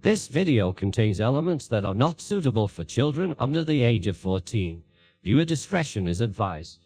This video contains elements that are not suitable for children under the age of 14. Viewer discretion is advised.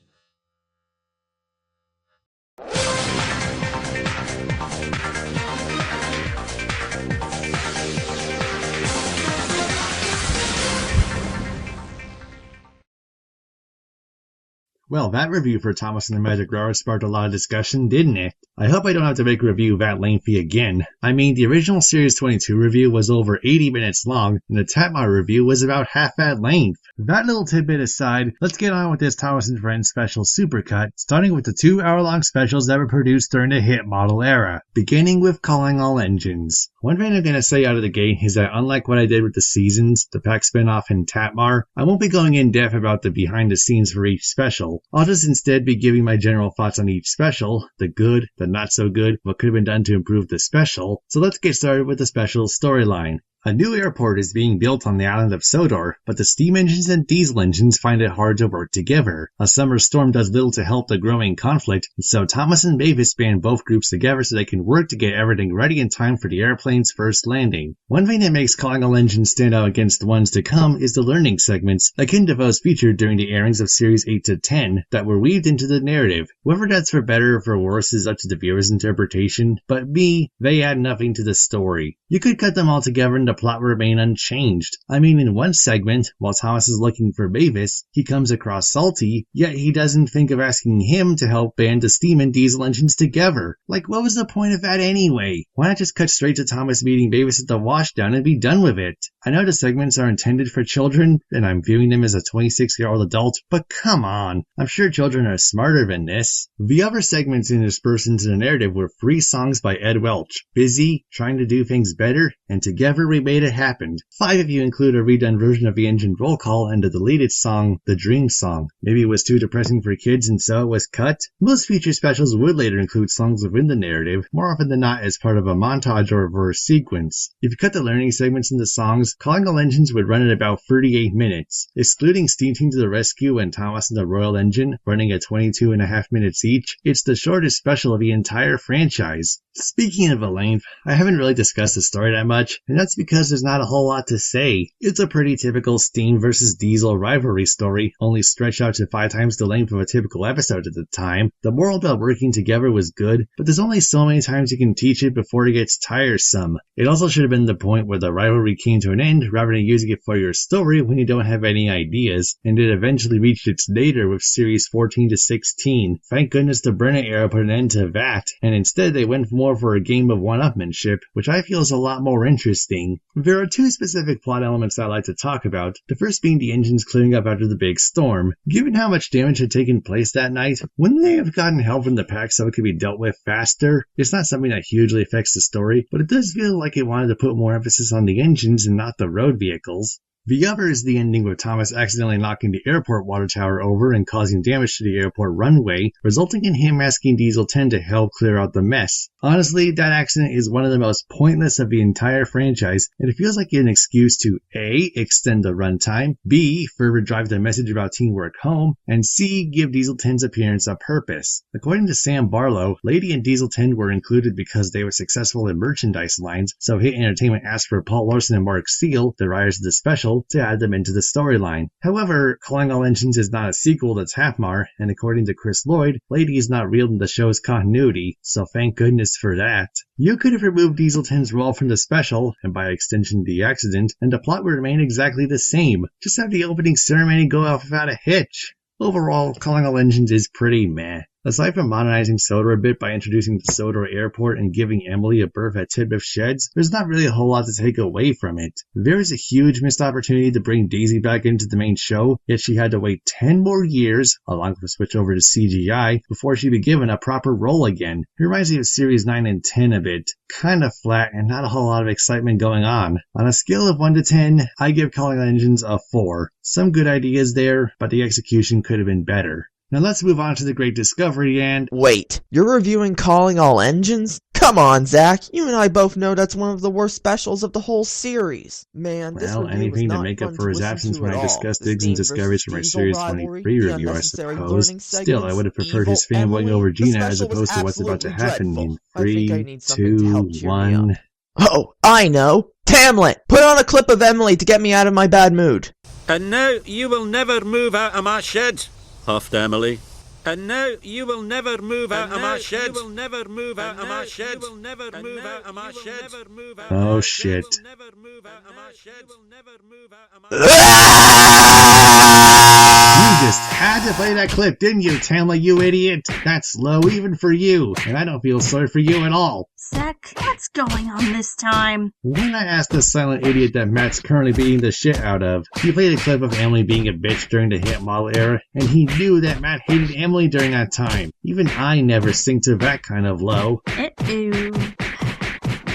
Well, that review for Thomas and the Magic Railroad sparked a lot of discussion, didn't it? I hope I don't have to make a review that lengthy again. I mean, the original Series 22 review was over 80 minutes long, and the Tatmar review was about half that length. That little tidbit aside, let's get on with this Thomas and Friends special Supercut, starting with the 2-hour-long specials that were produced during the hit model era, beginning with Calling All Engines. One thing I'm going to say out of the gate is that unlike what I did with the Seasons, the pack spinoff, and Tatmar, I won't be going in depth about the behind the scenes for each special. I'll just instead be giving my general thoughts on each special, the good, the not so good, what could have been done to improve the special. So let's get started with the special storyline. A new airport is being built on the island of Sodor, but the steam engines and diesel engines find it hard to work together. A summer storm does little to help the growing conflict, so Thomas and Mavis band both groups together so they can work to get everything ready in time for the airplane's first landing. One thing that makes Calling All Engines stand out against the ones to come is the learning segments, akin to those featured during the airings of Series 8 to 10, that were weaved into the narrative. Whether that's for better or for worse is up to the viewer's interpretation, but they add nothing to the story. You could cut them all together and the plot will remain unchanged. I mean, in one segment, while Thomas is looking for Mavis, he comes across Salty, yet he doesn't think of asking him to help band the steam and diesel engines together. Like, what was the point of that anyway? Why not just cut straight to Thomas meeting Mavis at the washdown and be done with it? I know the segments are intended for children, and I'm viewing them as a 26-year-old adult, but come on, I'm sure children are smarter than this. The other segments interspersed into the narrative were 3 songs by Ed Welch, Busy, Trying to Do Things Better, and Together We Made It Happen. 5 if you include a redone version of the engine roll call and the deleted song, The Dream Song. Maybe it was too depressing for kids and so it was cut? Most feature specials would later include songs within the narrative, more often than not as part of a montage or a verse sequence. If you cut the learning segments into songs, Calling All Engines would run at about 38 minutes. Excluding Steam Team to the Rescue and Thomas and the Royal Engine, running at 22.5 minutes each, it's the shortest special of the entire franchise. Speaking of the length, I haven't really discussed the story that much, and that's because there's not a whole lot to say. It's a pretty typical steam versus diesel rivalry story, only stretched out to 5 times the length of a typical episode at the time. The moral about working together was good, but there's only so many times you can teach it before it gets tiresome. It also should have been the point where the rivalry came to an end rather than using it for your story when you don't have any ideas, and it eventually reached its nadir with Series 14 to 16. Thank goodness the Brenner era put an end to that, and instead they went more for a game of one-upmanship, which I feel is a lot more interesting. There are 2 specific plot elements that I like to talk about, the first being the engines clearing up after the big storm. Given how much damage had taken place that night, wouldn't they have gotten help from the pack so it could be dealt with faster? It's not something that hugely affects the story, but it does feel like it wanted to put more emphasis on the engines and not the road vehicles. The other is the ending with Thomas accidentally knocking the airport water tower over and causing damage to the airport runway, resulting in him asking Diesel 10 to help clear out the mess. Honestly, that accident is one of the most pointless of the entire franchise, and it feels like an excuse to A. Extend the runtime, B. Further drive the message about teamwork home, and C. Give Diesel 10's appearance a purpose. According to Sam Barlow, Lady and Diesel 10 were included because they were successful in merchandise lines, so Hit Entertainment asked for Paul Larson and Mark Seal, the writers of the special, to add them into the storyline. However, Calling All Engines is not a sequel to Tatmar, and according to Chris Lloyd, Lady is not real in the show's continuity, so thank goodness for that. You could have removed Diesel 10's role from the special, and by extension the accident, and the plot would remain exactly the same. Just have the opening ceremony go off without a hitch. Overall, Calling All Engines is pretty meh. Aside from modernizing Sodor a bit by introducing the Sodor airport and giving Emily a berth at Tidmouth Sheds, there's not really a whole lot to take away from it. There is a huge missed opportunity to bring Daisy back into the main show, yet she had to wait 10 more years, along with a switch over to CGI, before she'd be given a proper role again. It reminds me of Series 9 and 10 a bit. Kinda flat and not a whole lot of excitement going on. On a scale of 1 to 10, I give Calling All Engines a 4. Some good ideas there, but the execution could have been better. Now let's move on to the Great Discovery and... Wait, you're reviewing Calling All Engines? Come on, Zach. You and I both know that's one of the worst specials of the whole series. Man, this well, review was anything not to make up fun for his listen absence to when at I all. discussed The Diggs and Steam discoveries versus from my Diesel Series rivalry, 23 the review, I unnecessary suppose. learning Still, I would have preferred his segments, fanboying evil over Emily. Gina The as special was opposed to what's about to absolutely happen dreadful. in I think I 3, need something to help 2, cheer me up. 1... Oh, I know! Hamlet, put on a clip of Emily to get me out of my bad mood. And now you will never move out of my shed, huffed Emily. And now you will never move out of my shed. You will never move out of my shed. You will never move out of my shed. Oh shit. You just had to play that clip, didn't you, Tamla, you idiot? That's low even for you, and I don't feel sorry for you at all. Zack, what's going on this time? When I asked the silent idiot that Matt's currently beating the shit out of, he played a clip of Emily being a bitch during the hit model era, and he knew that Matt hated Emily during that time. Even I never sing to that kind of low. Uh-oh.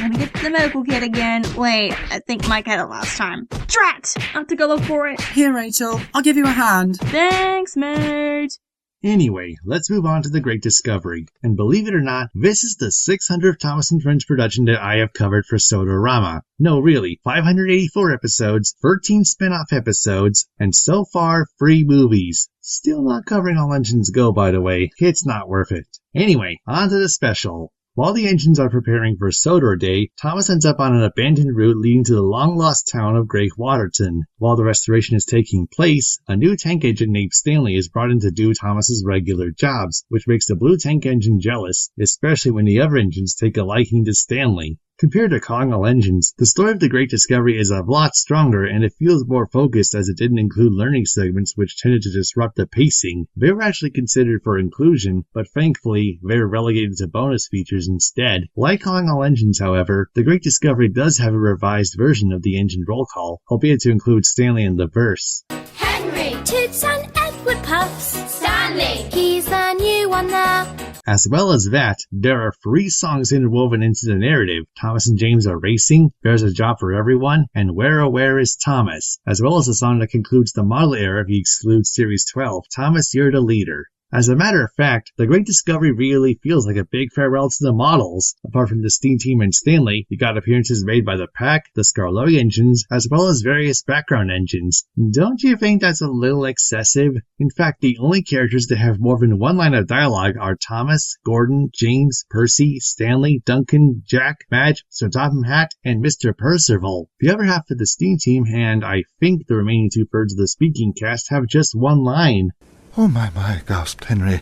Let me get the medical kit again. Wait, I think Mike had it last time. Drat! I have to go look for it. Here, Rachel. I'll give you a hand. Thanks, mate. Anyway, let's move on to The Great Discovery. And believe it or not, this is the 600th Thomas & Friends production that I have covered for Sodorama. No, really, 584 episodes, 13 spin-off episodes, and so far, 3 movies. Still not covering all Engines Go, by the way. It's not worth it. Anyway, on to the special. While the engines are preparing for Sodor Day, Thomas ends up on an abandoned route leading to the long-lost town of Great Waterton. While the restoration is taking place, a new tank engine named Stanley is brought in to do Thomas's regular jobs, which makes the blue tank engine jealous, especially when the other engines take a liking to Stanley. Compared to Calling All Engines, the story of The Great Discovery is a lot stronger and it feels more focused as it didn't include learning segments which tended to disrupt the pacing. They were actually considered for inclusion, but thankfully, they were relegated to bonus features instead. Like Calling All Engines, however, The Great Discovery does have a revised version of the engine roll call, albeit to include Stanley in the verse. Henry, Toots and Edward Puffs. Stanley, he's the new one now. As well as that, there are 3 songs interwoven into the narrative. Thomas and James Are Racing, There's a Job for Everyone, and Where Oh Where is Thomas, as well as a song that concludes the model era if you exclude Series 12, Thomas You're the Leader. As a matter of fact, The Great Discovery really feels like a big farewell to the models. Apart from the Steam Team and Stanley, you got appearances made by the Pack, the Scarloy engines, as well as various background engines. Don't you think that's a little excessive? In fact, the only characters that have more than one line of dialogue are Thomas, Gordon, James, Percy, Stanley, Duncan, Jack, Madge, Sir Topham Hatt, and Mr. Percival. The other half of the Steam Team, and I think the remaining 2/3 of the speaking cast, have just one line. Oh, my, gasped Henry.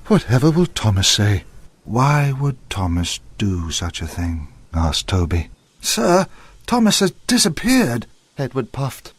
Whatever will Thomas say? Why would Thomas do such a thing? Asked Toby. Sir, Thomas has disappeared, Edward puffed.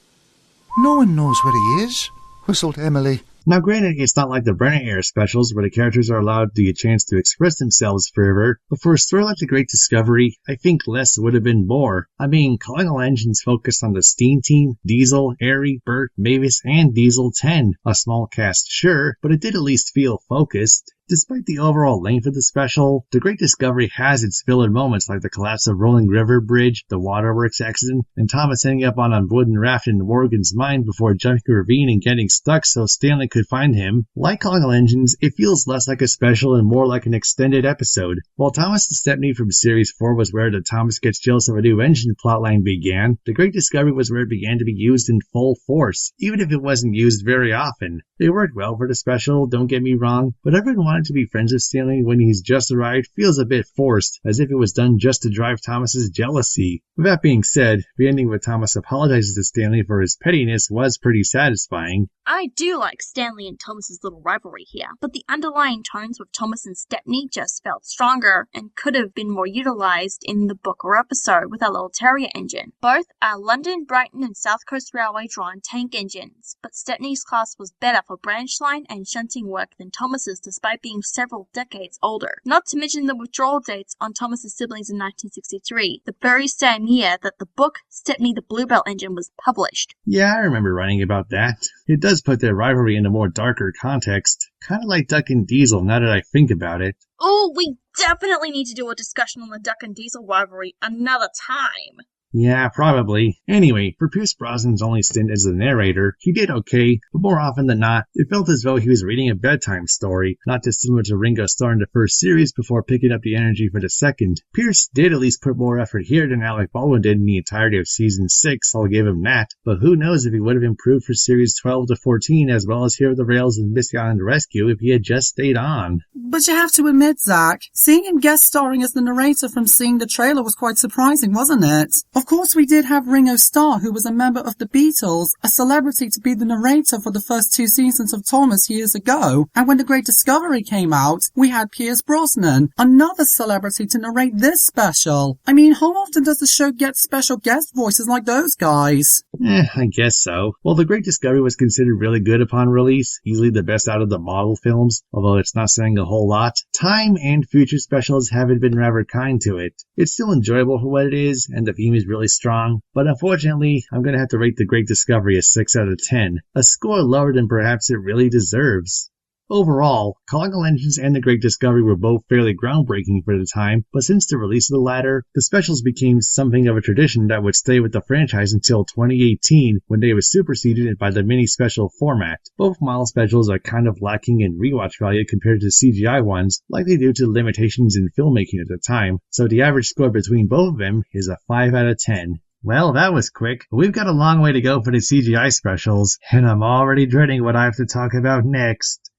No one knows where he is, whistled Emily. Now granted, it's not like the Brenner era specials where the characters are allowed the chance to express themselves further, but for a story like The Great Discovery, I think less would have been more. I mean, Calling All Engines focused on the Steam Team, Diesel, Airy, Bert, Mavis, and Diesel 10. A small cast, sure, but it did at least feel focused. Despite the overall length of the special, The Great Discovery has its filler moments like the collapse of Rolling River Bridge, the waterworks accident, and Thomas ending up on a wooden raft in Morgan's mine before jumping a ravine and getting stuck so Stanley could find him. Like Calling All Engines, it feels less like a special and more like an extended episode. While Thomas the Stepney from Series 4 was where the Thomas gets jealous of a new engine plotline began, The Great Discovery was where it began to be used in full force, even if it wasn't used very often. They worked well for the special, don't get me wrong, but everyone wanted to be friends with Stanley when he's just arrived feels a bit forced, as if it was done just to drive Thomas's jealousy. With that being said, the ending with Thomas apologizes to Stanley for his pettiness was pretty satisfying. I do like Stanley and Thomas's little rivalry here, but the underlying tones with Thomas and Stepney just felt stronger and could have been more utilized in the book or episode with our little Terrier engine. Both are London, Brighton and South Coast Railway drawn tank engines, but Stepney's class was better for branch line and shunting work than Thomas's despite being several decades older. Not to mention the withdrawal dates on Thomas's siblings in 1963, the very same year that the book Stepney the Bluebell Engine was published. Yeah, I remember writing about that. It does put their rivalry in a more darker context, kind of like Duck and Diesel now that I think about it. Oh, we definitely need to do a discussion on the Duck and Diesel rivalry another time. Yeah, probably. Anyway, for Pierce Brosnan's only stint as the narrator, he did okay, but more often than not, it felt as though he was reading a bedtime story, not dissimilar to Ringo Starr in the first series before picking up the energy for the second. Pierce did at least put more effort here than Alec Baldwin did in the entirety of Season 6, I'll give him that, but who knows if he would have improved for Series 12 to 14 as well as Here Are the Rails and Misty Island Rescue if he had just stayed on. But you have to admit, Zack, seeing him guest starring as the narrator from seeing the trailer was quite surprising, wasn't it? Of course we did have Ringo Starr, who was a member of the Beatles, a celebrity to be the narrator for the first 2 seasons of Thomas years ago. And when The Great Discovery came out, we had Pierce Brosnan, another celebrity to narrate this special. I mean, how often does the show get special guest voices like those guys? I guess so. Well, The Great Discovery was considered really good upon release, easily the best out of the model films, although it's not saying a whole lot. Time and future specials haven't been rather kind to it. It's still enjoyable for what it is, and the theme is really strong, but unfortunately, I'm gonna have to rate The Great Discovery a 6 out of 10, a score lower than perhaps it really deserves. Overall, Calling All Engines and The Great Discovery were both fairly groundbreaking for the time, but since the release of the latter, the specials became something of a tradition that would stay with the franchise until 2018, when they were superseded by the mini-special format. Both model specials are kind of lacking in rewatch value compared to CGI ones, likely due to limitations in filmmaking at the time, so the average score between both of them is a 5 out of 10. Well, that was quick. We've got a long way to go for the CGI specials, and I'm already dreading what I have to talk about next.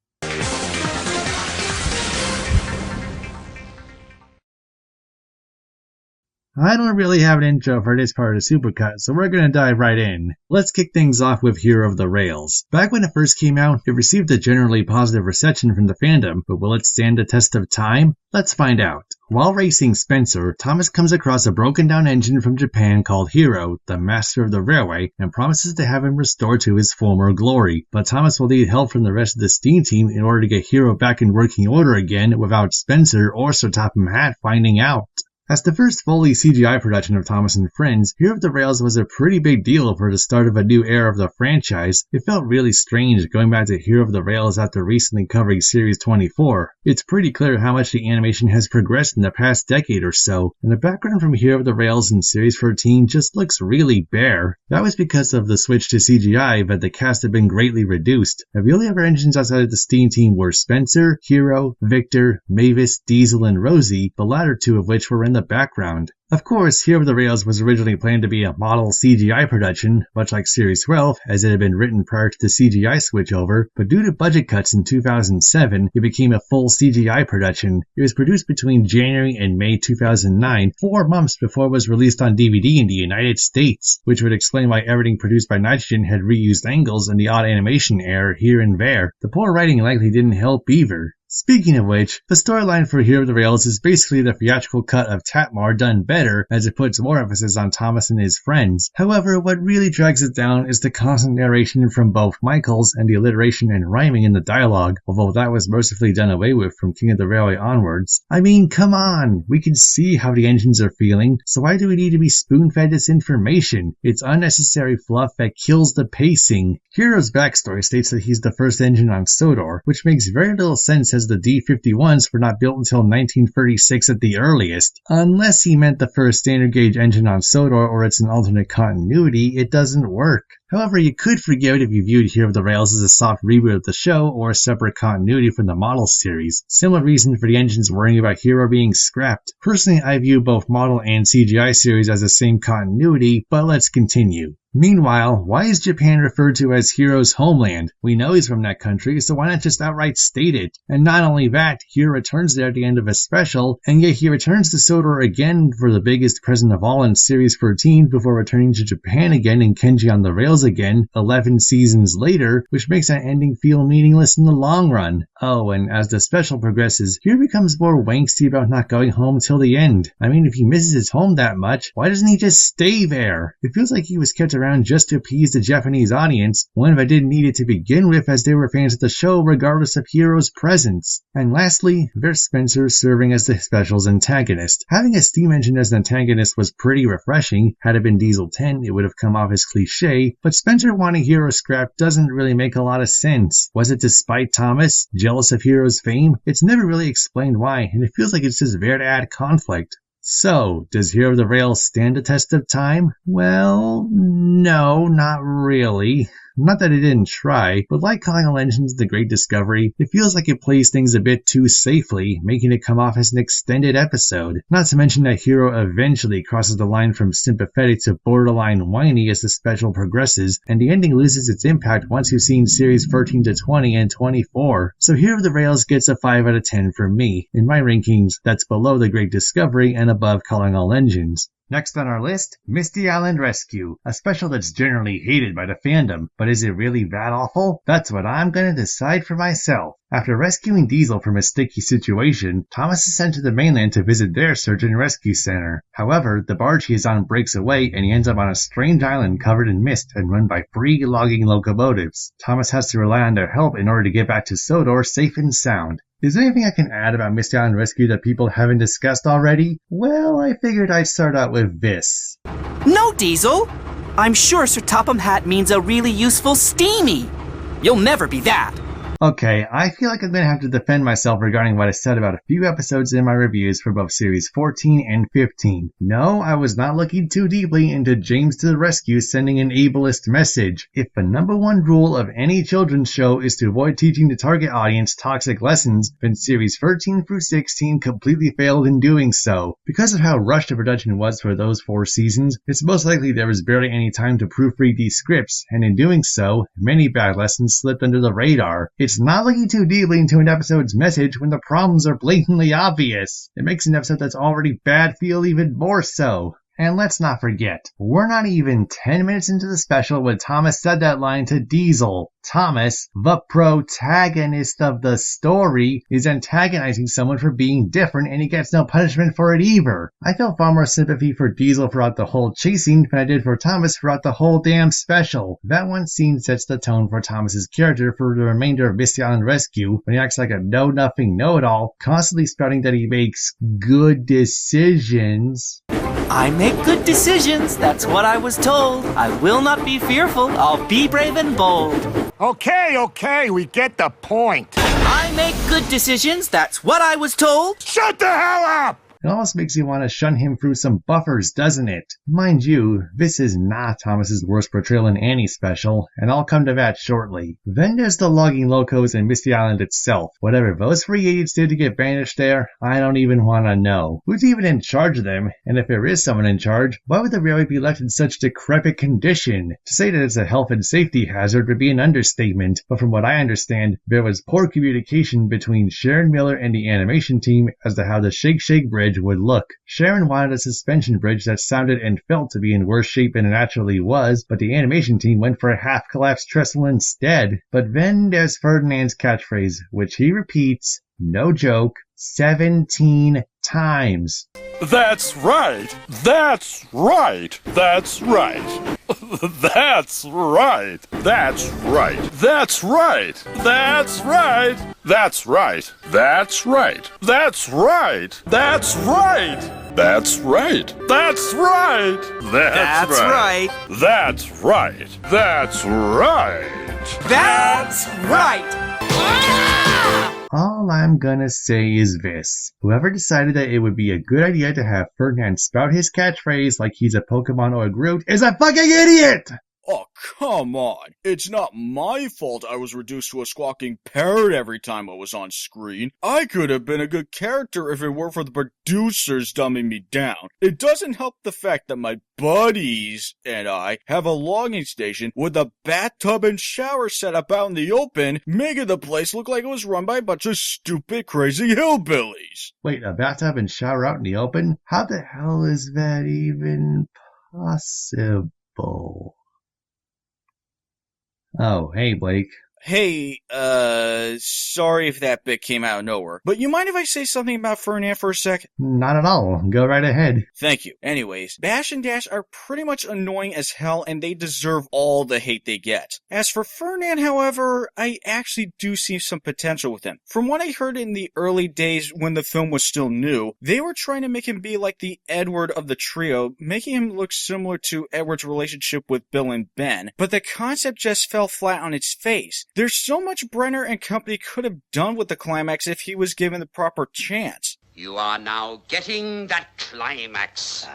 I don't really have an intro for this part of the Supercut, so we're gonna dive right in. Let's kick things off with Hero of the Rails. Back when it first came out, it received a generally positive reception from the fandom, but will it stand the test of time? Let's find out. While racing Spencer, Thomas comes across a broken down engine from Japan called Hero, the master of the railway, and promises to have him restored to his former glory. But Thomas will need help from the rest of the Steam team in order to get Hero back in working order again without Spencer or Sir Topham Hatt finding out. As the first fully CGI production of Thomas and Friends, Hero of the Rails was a pretty big deal for the start of a new era of the franchise. It felt really strange going back to Hero of the Rails after recently covering Series 24. It's pretty clear how much the animation has progressed in the past decade or so, and the background from Hero of the Rails in Series 14 just looks really bare. That was because of the switch to CGI, but the cast had been greatly reduced. The only other engines outside of the Steam team were Spencer, Hero, Victor, Mavis, Diesel, and Rosie, the latter two of which were in the background. Of course, Hero of the Rails was originally planned to be a model CGI production, much like Series 12, as it had been written prior to the CGI switchover, but due to budget cuts in 2007, it became a full CGI production. It was produced between January and May 2009, 4 months before it was released on DVD in the United States, which would explain why everything produced by Nitrogen had reused angles and the odd animation error here and there. The poor writing likely didn't help either. Speaking of which, the storyline for Hero of the Rails is basically the theatrical cut of Tatmar done better, as it puts more emphasis on Thomas and his friends. However, what really drags it down is the constant narration from both Michaels and the alliteration and rhyming in the dialogue, although that was mercifully done away with from King of the Railway onwards. I mean, come on! We can see how the engines are feeling, so why do we need to be spoon-fed this information? It's unnecessary fluff that kills the pacing. Hero's backstory states that he's the first engine on Sodor, which makes very little sense as the D51s were not built until 1936 at the earliest. Unless he meant the first standard gauge engine on Sodor or it's an alternate continuity, it doesn't work. However, you could forgive it if you viewed Hero of the Rails as a soft reboot of the show or a separate continuity from the model series. Similar reason for the engines worrying about Hero being scrapped. Personally, I view both model and CGI series as the same continuity, but let's continue. Meanwhile, why is Japan referred to as Hero's homeland? We know he's from that country, so why not just outright state it? And not only that, Hero returns there at the end of a special, and yet he returns to Sodor again for the biggest present of all in Series 14 before returning to Japan again in Kenji on the Rails again 11 seasons later, which makes that ending feel meaningless in the long run. Oh, and as the special progresses, Hero becomes more wangsty about not going home till the end. I mean, if he misses his home that much, why doesn't he just stay there? It feels like he was kept around just to appease the Japanese audience, one if I didn't need it to begin with, as they were fans of the show regardless of Hero's presence. And lastly, there's Spencer serving as the special's antagonist. Having a steam engine as an antagonist was pretty refreshing. Had it been Diesel 10, it would have come off as cliche, but Spencer wanting Hero scrapped doesn't really make a lot of sense. Was it to spite Thomas? Jealous of Hero's fame? It's never really explained why, and it feels like it's just there to add conflict. So, does Hero of the Rails stand the test of time? Well, no, not really. Not that it didn't try, but like Calling All Engines The Great Discovery, it feels like it plays things a bit too safely, making it come off as an extended episode. Not to mention that Hero eventually crosses the line from sympathetic to borderline whiny as the special progresses, and the ending loses its impact once you've seen Series 13 to 20 and 24. So Hero of the Rails gets a 5 out of 10 from me. In my rankings, that's below The Great Discovery and above Calling All Engines. Next on our list, Misty Island Rescue, a special that's generally hated by the fandom. But is it really that awful? That's what I'm gonna decide for myself. After rescuing Diesel from a sticky situation, Thomas is sent to the mainland to visit their search and rescue center. However, the barge he is on breaks away and he ends up on a strange island covered in mist and run by 3 logging locomotives. Thomas has to rely on their help in order to get back to Sodor safe and sound. Is there anything I can add about Misty Island Rescue that people haven't discussed already? Well, I figured I'd start out with this. No, Diesel! I'm sure Sir Topham Hatt means a really useful steamy. You'll never be that. Okay, I feel like I'm going to have to defend myself regarding what I said about a few episodes in my reviews for both Series 14 and 15. No, I was not looking too deeply into James to the Rescue sending an ableist message. If the number one rule of any children's show is to avoid teaching the target audience toxic lessons, then Series 13 through 16 completely failed in doing so. Because of how rushed the production was for those 4 seasons, it's most likely there was barely any time to proofread these scripts, and in doing so, many bad lessons slipped under the radar. It's not looking too deeply into an episode's message when the problems are blatantly obvious. It makes an episode that's already bad feel even more so. And let's not forget, we're not even 10 minutes into the special when Thomas said that line to Diesel. Thomas, the protagonist of the story, is antagonizing someone for being different and he gets no punishment for it either. I felt far more sympathy for Diesel throughout the whole chasing than I did for Thomas throughout the whole damn special. That one scene sets the tone for Thomas's character for the remainder of Misty Island Rescue when he acts like a know-nothing know-it-all, constantly spouting that he makes good decisions. I make good decisions, that's what I was told. I will not be fearful, I'll be brave and bold. Okay, we get the point. I make good decisions, that's what I was told. Shut the hell up! It almost makes you want to shun him through some buffers, doesn't it? Mind you, this is not Thomas's worst portrayal in any special, and I'll come to that shortly. Then there's the logging locos and Misty Island itself. Whatever those 3 idiots did to get banished there, I don't even want to know. Who's even in charge of them? And if there is someone in charge, why would the railway be left in such decrepit condition? To say that it's a health and safety hazard would be an understatement, but from what I understand, there was poor communication between Sharon Miller and the animation team as to how the Shake Shake Bridge would look. Sharon wanted a suspension bridge that sounded and felt to be in worse shape than it actually was, but the animation team went for a half-collapsed trestle instead. But then there's Ferdinand's catchphrase, which he repeats, no joke, 17 times. That's right! That's right! That's right! That's right! That's right! That's right! That's right! That's right! That's right! That's right! That's right! That's right! That's right! That's right! That's right! That's right! That's right! All I'm gonna say is this. Whoever decided that it would be a good idea to have Ferdinand spout his catchphrase like he's a Pokemon or a Groot is a fucking idiot! Oh, come on. It's not my fault I was reduced to a squawking parrot every time I was on screen. I could have been a good character if it weren't for the producers dumbing me down. It doesn't help the fact that my buddies and I have a logging station with a bathtub and shower set up out in the open, making the place look like it was run by a bunch of stupid, crazy hillbillies. Wait, a bathtub and shower out in the open? How the hell is that even possible? Oh, hey, Blake. Hey, sorry if that bit came out of nowhere, but you mind if I say something about Ferdinand for a sec? Not at all. Go right ahead. Thank you. Anyways, Bash and Dash are pretty much annoying as hell, and they deserve all the hate they get. As for Ferdinand, however, I actually do see some potential with him. From what I heard in the early days when the film was still new, they were trying to make him be like the Edward of the trio, making him look similar to Edward's relationship with Bill and Ben, but the concept just fell flat on its face. There's so much Brenner and company could have done with the climax if he was given the proper chance. You are now getting that climax.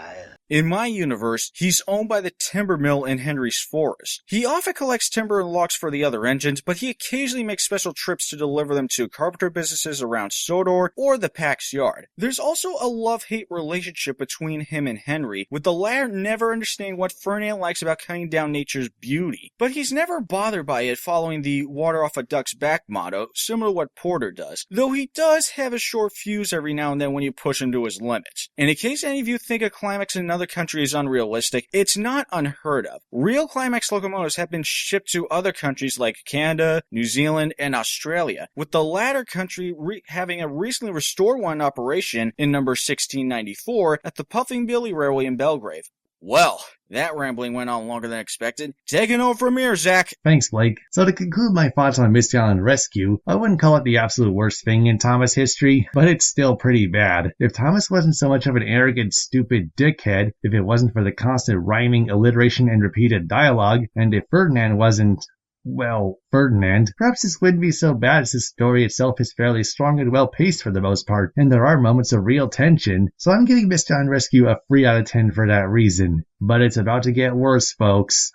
In my universe, he's owned by the timber mill in Henry's Forest. He often collects timber and logs for the other engines, but he occasionally makes special trips to deliver them to carpenter businesses around Sodor or the Pack's yard. There's also a love-hate relationship between him and Henry, with the latter never understanding what Ferdinand likes about cutting down nature's beauty. But he's never bothered by it, following the water off a duck's back motto, similar to what Porter does, though he does have a short fuse every now now and then when you push him to his limits. And in case any of you think a climax in another country is unrealistic, it's not unheard of. Real climax locomotives have been shipped to other countries like Canada, New Zealand, and Australia, with the latter country having a recently restored one in operation in number 1694 at the Puffing Billy Railway in Belgrave. Well, that rambling went on longer than expected. Taking over from here, Zach. Thanks, Blake. So to conclude my thoughts on Misty Island Rescue, I wouldn't call it the absolute worst thing in Thomas history, but it's still pretty bad. If Thomas wasn't so much of an arrogant, stupid dickhead, if it wasn't for the constant rhyming, alliteration, and repeated dialogue, and if Ferdinand wasn't... well, Ferdinand. Perhaps this wouldn't be so bad as the story itself is fairly strong and well-paced for the most part, and there are moments of real tension, so I'm giving Misty Island Rescue a 3 out of 10 for that reason. But it's about to get worse, folks.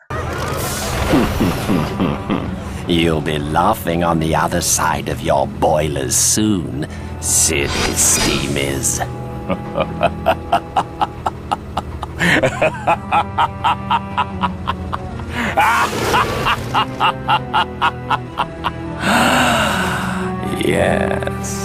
You'll be laughing on the other side of your boilers soon, silly steamers. Yes.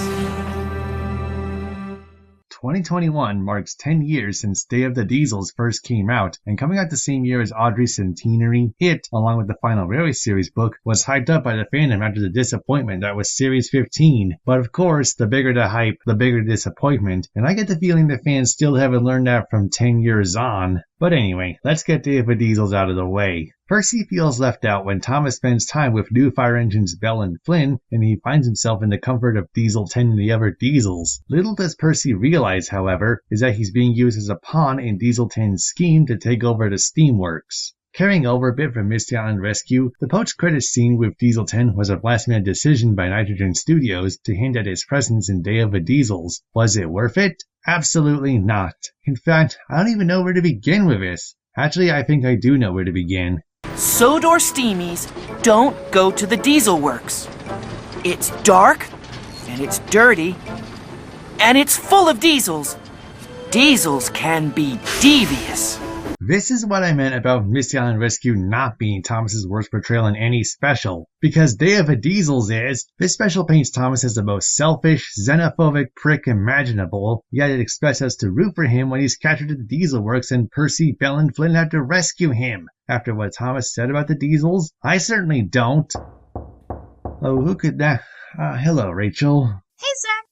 2021 marks 10 years since Day of the Diesels first came out, and coming out the same year as Audrey's centenary, it, along with the final Railway series book, was hyped up by the fandom after the disappointment that was Series 15. But of course, the bigger the hype, the bigger the disappointment, and I get the feeling the fans still haven't learned that from 10 years on. But anyway, let's get Day of the Diesels out of the way. Percy feels left out when Thomas spends time with new fire engines Bell and Flynn, and he finds himself in the comfort of Diesel 10 and the other Diesels. Little does Percy realize, however, is that he's being used as a pawn in Diesel 10's scheme to take over the Steamworks. Carrying over a bit from Misty Island Rescue, the post-credits scene with Diesel 10 was a last-minute decision by Nitrogen Studios to hint at his presence in Day of the Diesels. Was it worth it? Absolutely not. In fact, I don't even know where to begin with this. Actually, I think I do know where to begin. Sodor steamies don't go to the diesel works. It's dark, and it's dirty, and it's full of diesels. Diesels can be devious. This is what I meant about Misty Island Rescue not being Thomas's worst portrayal in any special. Because Day of the Diesels is, this special paints Thomas as the most selfish, xenophobic prick imaginable, yet it expects us to root for him when he's captured at the Diesel Works and Percy, Bell, and Flynn have to rescue him. After what Thomas said about the Diesels, I certainly don't. Oh, who could that? Hello, Rachel. Hey, Zach.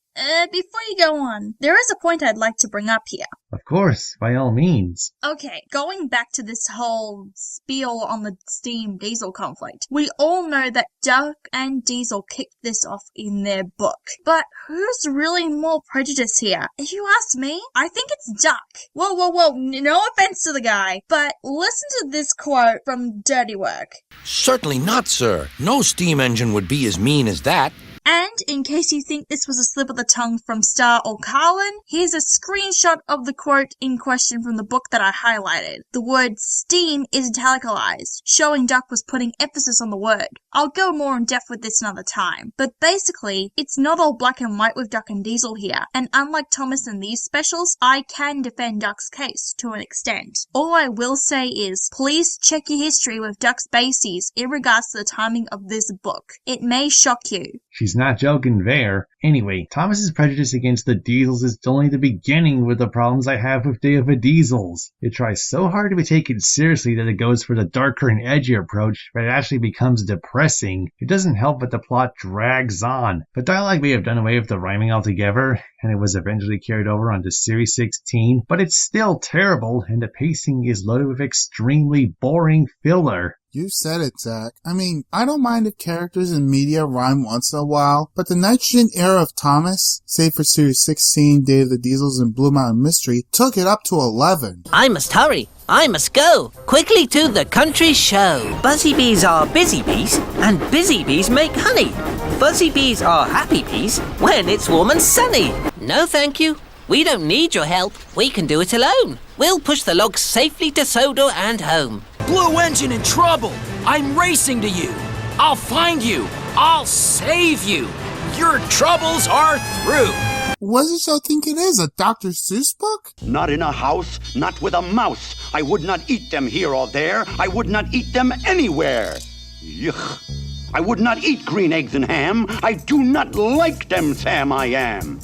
Before you go on, there is a point I'd like to bring up here. Of course, by all means. Okay, going back to this whole spiel on the Steam Diesel conflict, we all know that Duck and Diesel kicked this off in their book. But who's really more prejudiced here? If you ask me, I think it's Duck. Whoa, no offense to the guy, but listen to this quote from Dirty Work. Certainly not, sir. No steam engine would be as mean as that. And in case you think this was a slip of the tongue from Star or Carlin, here's a screenshot of the quote in question from the book that I highlighted. The word steam is italicized, showing Duck was putting emphasis on the word. I'll go more in depth with this another time, but basically, it's not all black and white with Duck and Diesel here, and unlike Thomas in these specials, I can defend Duck's case to an extent. All I will say is, please check your history with Duck's bases in regards to the timing of this book. It may shock you. She's not joking there. Anyway, Thomas's prejudice against the Diesels is only the beginning with the problems I have with Day of the Diesels. It tries so hard to be taken seriously that it goes for the darker and edgier approach, but it actually becomes depressing. It doesn't help but the plot drags on. But dialogue may have done away with the rhyming altogether, and it was eventually carried over onto Series 16, but it's still terrible, and the pacing is loaded with extremely boring filler. You said it, Zach. I mean, I don't mind if characters in media rhyme once in a while, but the Nitrogen era of Thomas, save for Series 16, Day of the Diesels, and Blue Mountain Mystery, took it up to 11. I must hurry. I must go. Quickly to the country show. Buzzy bees are busy bees, and busy bees make honey. Buzzy bees are happy bees when it's warm and sunny. No, thank you. We don't need your help. We can do it alone. We'll push the logs safely to Sodor and home. Blue engine in trouble! I'm racing to you! I'll find you! I'll save you! Your troubles are through! What does y'all think it is, a Dr. Seuss book? Not in a house, not with a mouse. I would not eat them here or there. I would not eat them anywhere. Yuck. I would not eat green eggs and ham. I do not like them, Sam, I am.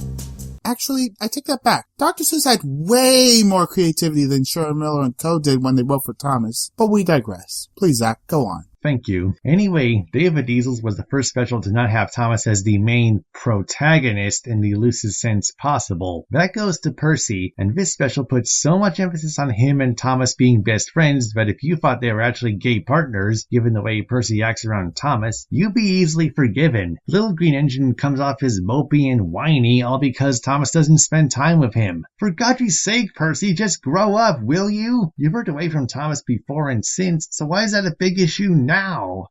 Actually, I take that back. Dr. Seuss had way more creativity than Sherman Miller and Co. did when they wrote for Thomas. But we digress. Please, Zach, go on. Thank you. Anyway, Day of the Diesels was the first special to not have Thomas as the main protagonist in the loosest sense possible. That goes to Percy, and this special puts so much emphasis on him and Thomas being best friends that if you thought they were actually gay partners, given the way Percy acts around Thomas, you'd be easily forgiven. Little Green Engine comes off as mopey and whiny, all because Thomas doesn't spend time with him. For God's sake, Percy, just grow up, will you? You've worked away from Thomas before and since, so why is that a big issue now?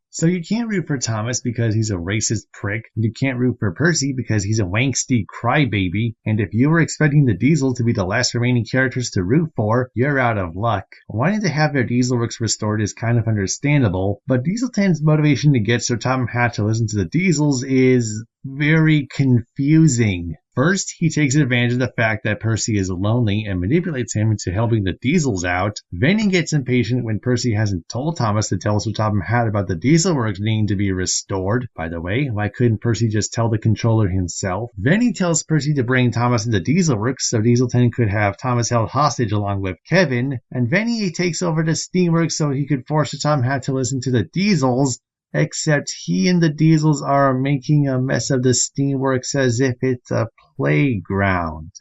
So you can't root for Thomas because he's a racist prick, and you can't root for Percy because he's a wangsty crybaby, and if you were expecting the Diesel to be the last remaining characters to root for, you're out of luck. Wanting to have their Dieselworks restored is kind of understandable, but Diesel 10's motivation to get Sir Topham Hatt to listen to the Diesels is very confusing. First, he takes advantage of the fact that Percy is lonely and manipulates him into helping the Diesels out. Then he gets impatient when Percy hasn't told Thomas to tell Sir Topham Hatt about the Dieselworks needing to be restored. By the way, why couldn't Percy just tell the controller himself? Then he tells Percy to bring Thomas into Dieselworks so Diesel 10 could have Thomas held hostage along with Kevin. And then he takes over the Steamworks so he could force Sir Topham Hatt to listen to the Diesels. Except he and the Diesels are making a mess of the Steamworks as if it's a playground.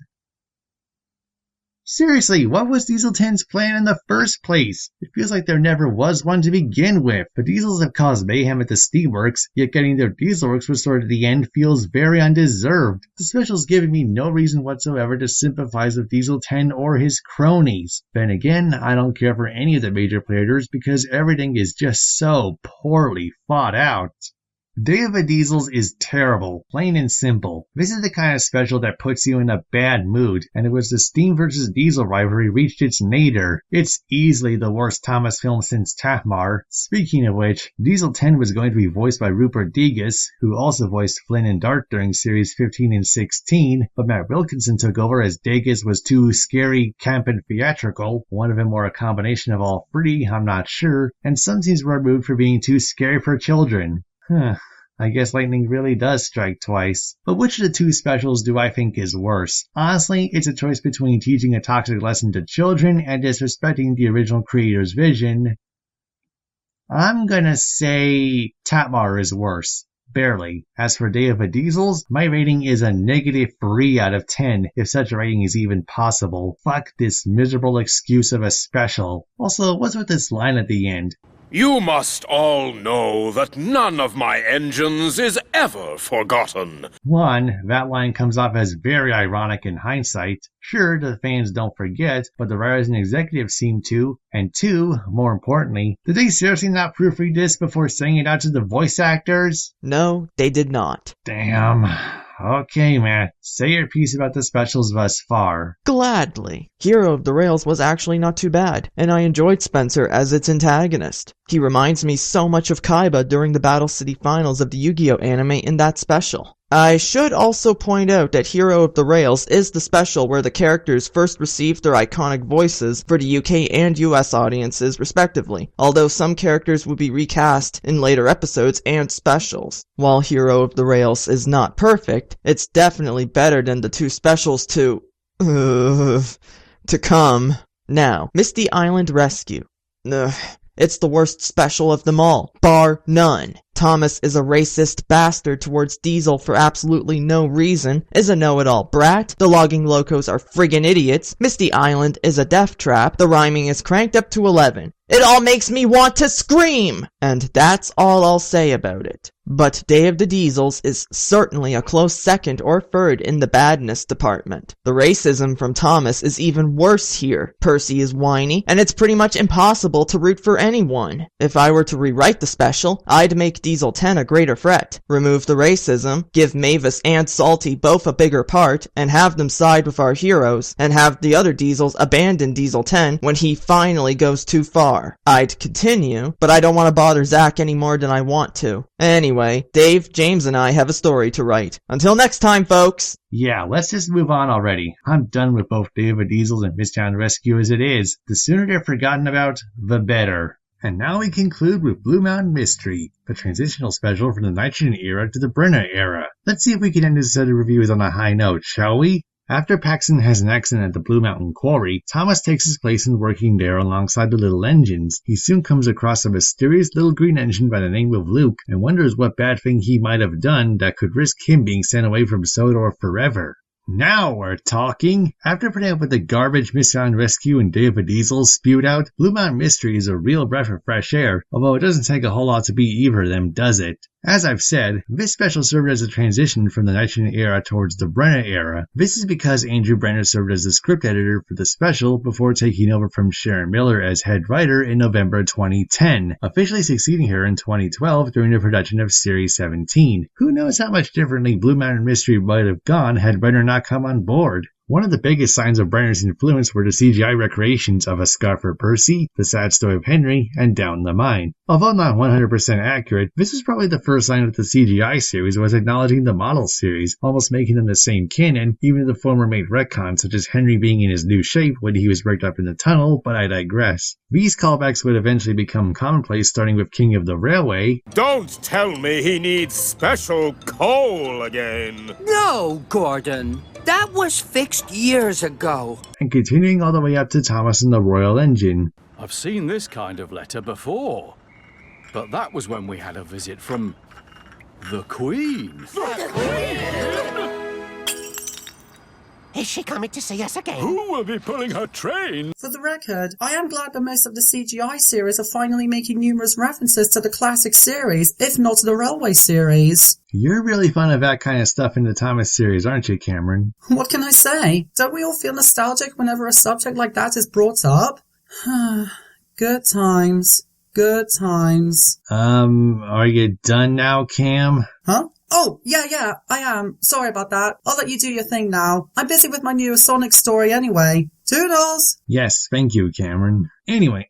Seriously, what was Diesel 10's plan in the first place? It feels like there never was one to begin with. The Diesels have caused mayhem at the Steamworks, yet getting their Dieselworks restored at the end feels very undeserved. The special's giving me no reason whatsoever to sympathize with Diesel 10 or his cronies. Then again, I don't care for any of the major players because everything is just so poorly thought out. Day of the Diesels is terrible, plain and simple. This is the kind of special that puts you in a bad mood, and it was the Steam vs. Diesel rivalry reached its nadir. It's easily the worst Thomas film since Tamar. Speaking of which, Diesel 10 was going to be voiced by Rupert Degas, who also voiced Flynn and Dart during series 15 and 16, but Matt Wilkinson took over as Degas was too scary, camp, and theatrical. One of them or a combination of all three, I'm not sure, and some scenes were removed for being too scary for children. I guess lightning really does strike twice. But which of the two specials do I think is worse? Honestly, it's a choice between teaching a toxic lesson to children and disrespecting the original creator's vision. I'm gonna say Tatmar is worse. Barely. As for Day of the Diesels, my rating is a -3 out of 10, if such a rating is even possible. Fuck this miserable excuse of a special. Also, what's with this line at the end? You must all know that none of my engines is ever forgotten. One, that line comes off as very ironic in hindsight. Sure, the fans don't forget, but the writers and executives seem to. And two, more importantly, did they seriously not proofread this before sending it out to the voice actors? No, they did not. Damn. Okay, man. Say your piece about the specials thus far. Gladly. Hero of the Rails was actually not too bad, and I enjoyed Spencer as its antagonist. He reminds me so much of Kaiba during the Battle City finals of the Yu-Gi-Oh! Anime in that special. I should also point out that Hero of the Rails is the special where the characters first received their iconic voices for the UK and US audiences respectively, although some characters would be recast in later episodes and specials. While Hero of the Rails is not perfect, it's definitely better than the two specials to come. Now, Misty Island Rescue. It's the worst special of them all, bar none. Thomas is a racist bastard towards Diesel for absolutely no reason, is a know-it-all brat, the logging locos are friggin' idiots, Misty Island is a death trap, the rhyming is cranked up to 11. It all makes me want to scream! And that's all I'll say about it. But Day of the Diesels is certainly a close second or third in the badness department. The racism from Thomas is even worse here. Percy is whiny, and it's pretty much impossible to root for anyone. If I were to rewrite the special, I'd make Diesel 10 a greater threat, remove the racism, give Mavis and Salty both a bigger part, and have them side with our heroes, and have the other Diesels abandon Diesel 10 when he finally goes too far. I'd continue, but I don't want to bother Zack any more than I want to. Anyway, Dave, James, and I have a story to write. Until next time, folks! Yeah, let's just move on already. I'm done with both Day of the Diesels and Misty Island Rescue as it is. The sooner they're forgotten about, the better. And now we conclude with Blue Mountain Mystery, the transitional special from the Nitrogen era to the Brenner era. Let's see if we can end this set of reviews on a high note, shall we? After Paxton has an accident at the Blue Mountain Quarry, Thomas takes his place in working there alongside the little engines. He soon comes across a mysterious little green engine by the name of Luke and wonders what bad thing he might have done that could risk him being sent away from Sodor forever. Now we're talking! After putting up with the garbage Misty Island Rescue and Day of the Diesels spewed out, Blue Mountain Mystery is a real breath of fresh air, although it doesn't take a whole lot to be either of them, does it? As I've said, this special served as a transition from the Nitrogen era towards the Brenner era. This is because Andrew Brenner served as the script editor for the special before taking over from Sharon Miller as head writer in November 2010, officially succeeding her in 2012 during the production of Series 17. Who knows how much differently Blue Mountain Mystery might have gone had Brenner not come on board. One of the biggest signs of Brenner's influence were the CGI recreations of A Scar for Percy, The Sad Story of Henry, and Down the Mine. Although not 100% accurate, this was probably the first sign that the CGI series was acknowledging the model series, almost making them the same canon, even if the former made retcons such as Henry being in his new shape when he was rigged up in the tunnel, but I digress. These callbacks would eventually become commonplace, starting with King of the Railway. Don't tell me he needs special coal again. No, Gordon. That was fixed years ago. And continuing all the way up to Thomas and the Royal Engine. I've seen this kind of letter before, but that was when we had a visit from the Queen. Is she coming to see us again? Who will be pulling her train? For the record, I am glad that most of the CGI series are finally making numerous references to the classic series, if not to the Railway series. You're really fond of that kind of stuff in the Thomas series, aren't you, Cameron? What can I say? Don't we all feel nostalgic whenever a subject like that is brought up? Good times. Good times. Are you done now, Cam? Huh? Oh, yeah, I am. Sorry about that. I'll let you do your thing now. I'm busy with my new Sonic story anyway. Toodles! Yes, thank you, Cameron. Anyway,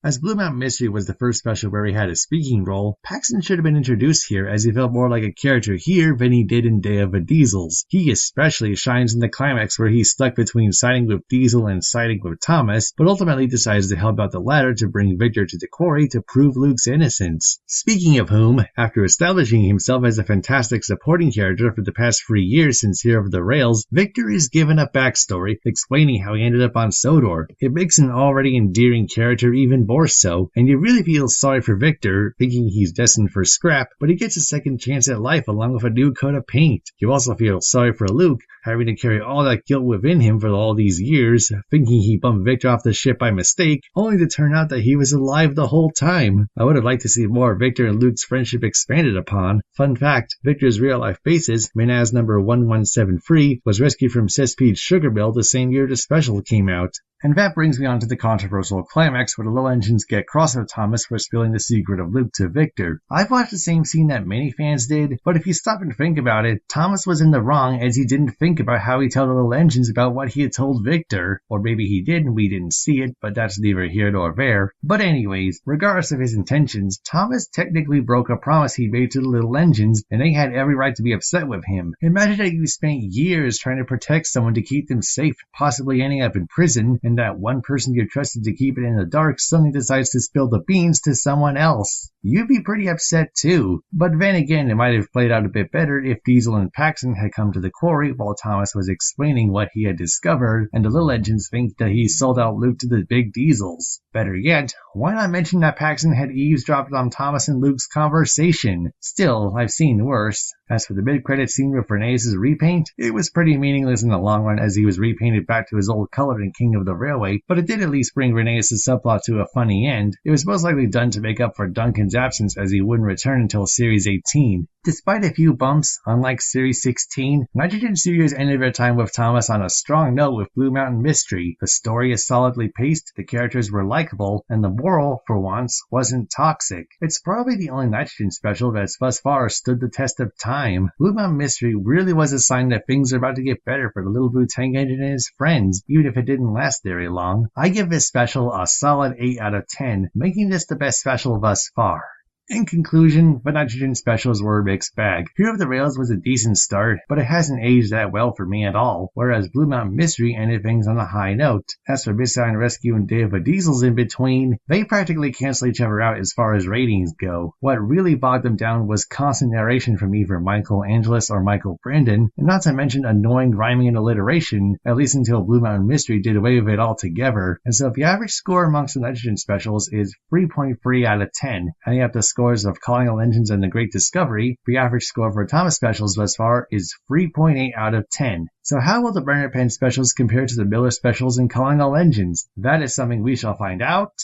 as Blue Mountain Mystery was the first special where he had a speaking role, Paxton should have been introduced here as he felt more like a character here than he did in Day of the Diesels. He especially shines in the climax where he's stuck between siding with Diesel and siding with Thomas, but ultimately decides to help out the latter to bring Victor to the quarry to prove Luke's innocence. Speaking of whom, after establishing himself as a fantastic supporting character for the past 3 years since Here of the Rails, Victor is given a backstory explaining how he ended up on Sodor. It makes an already endearing character even more so, and you really feel sorry for Victor, thinking he's destined for scrap, but he gets a second chance at life along with a new coat of paint. You also feel sorry for Luke, having to carry all that guilt within him for all these years, thinking he bumped Victor off the ship by mistake, only to turn out that he was alive the whole time. I would have liked to see more of Victor and Luke's friendship expanded upon. Fun fact, Victor's real-life basis, Minaz number 1173, was rescued from Cespede's sugar mill the same year the special came out. And that brings me on to the controversial climax where the low engines get cross with Thomas for spilling the secret of Luke to Victor. I've watched the same scene that many fans did, but if you stop and think about it, Thomas was in the wrong as he didn't think about how he told the little engines about what he had told Victor. Or maybe he did and we didn't see it, but that's neither here nor there. But anyways, regardless of his intentions, Thomas technically broke a promise he made to the little engines, and they had every right to be upset with him. Imagine that you spent years trying to protect someone to keep them safe, possibly ending up in prison, and that one person you trusted to keep it in the dark suddenly decides to spill the beans to someone else. You'd be pretty upset too. But then again, it might have played out a bit better if Diesel and Paxton had come to the quarry while Thomas was explaining what he had discovered, and the little engines think that he sold out Luke to the big Diesels. Better yet, why not mention that Paxton had eavesdropped on Thomas and Luke's conversation? Still, I've seen worse. As for the mid-credit scene with Renee's repaint, it was pretty meaningless in the long run as he was repainted back to his old color in King of the Railway, but it did at least bring Renee's subplot to a funny end. It was most likely done to make up for Duncan's absence as he wouldn't return until Series 18. Despite a few bumps, unlike Series 16, Nitrogen Studios ended their time with Thomas on a strong note with Blue Mountain Mystery. The story is solidly paced, the characters were likable, and the moral, for once, wasn't toxic. It's probably the only Nitrogen special that's thus far stood the test of time. Blue Mountain Mystery really was a sign that things are about to get better for the little blue tank engine and his friends, even if it didn't last very long. I give this special a solid 8 out of 10, making this the best special thus far. In conclusion, the nitrogen specials were a mixed bag. Hero of the Rails was a decent start, but it hasn't aged that well for me at all, whereas Blue Mountain Mystery ended things on a high note. As for Misty Island Rescue and Day of the Diesels in between, they practically cancel each other out as far as ratings go. What really bogged them down was constant narration from either Michael Angelis or Michael Brandon, and not to mention annoying rhyming and alliteration, at least until Blue Mountain Mystery did away with it altogether. And so the average score amongst the nitrogen specials is 3.3 out of 10, adding up the scores of Calling All Engines and The Great Discovery. The average score for Thomas specials thus far is 3.8 out of 10. So how will the Brenner Pen specials compare to the Miller specials and Calling All Engines? That is something we shall find out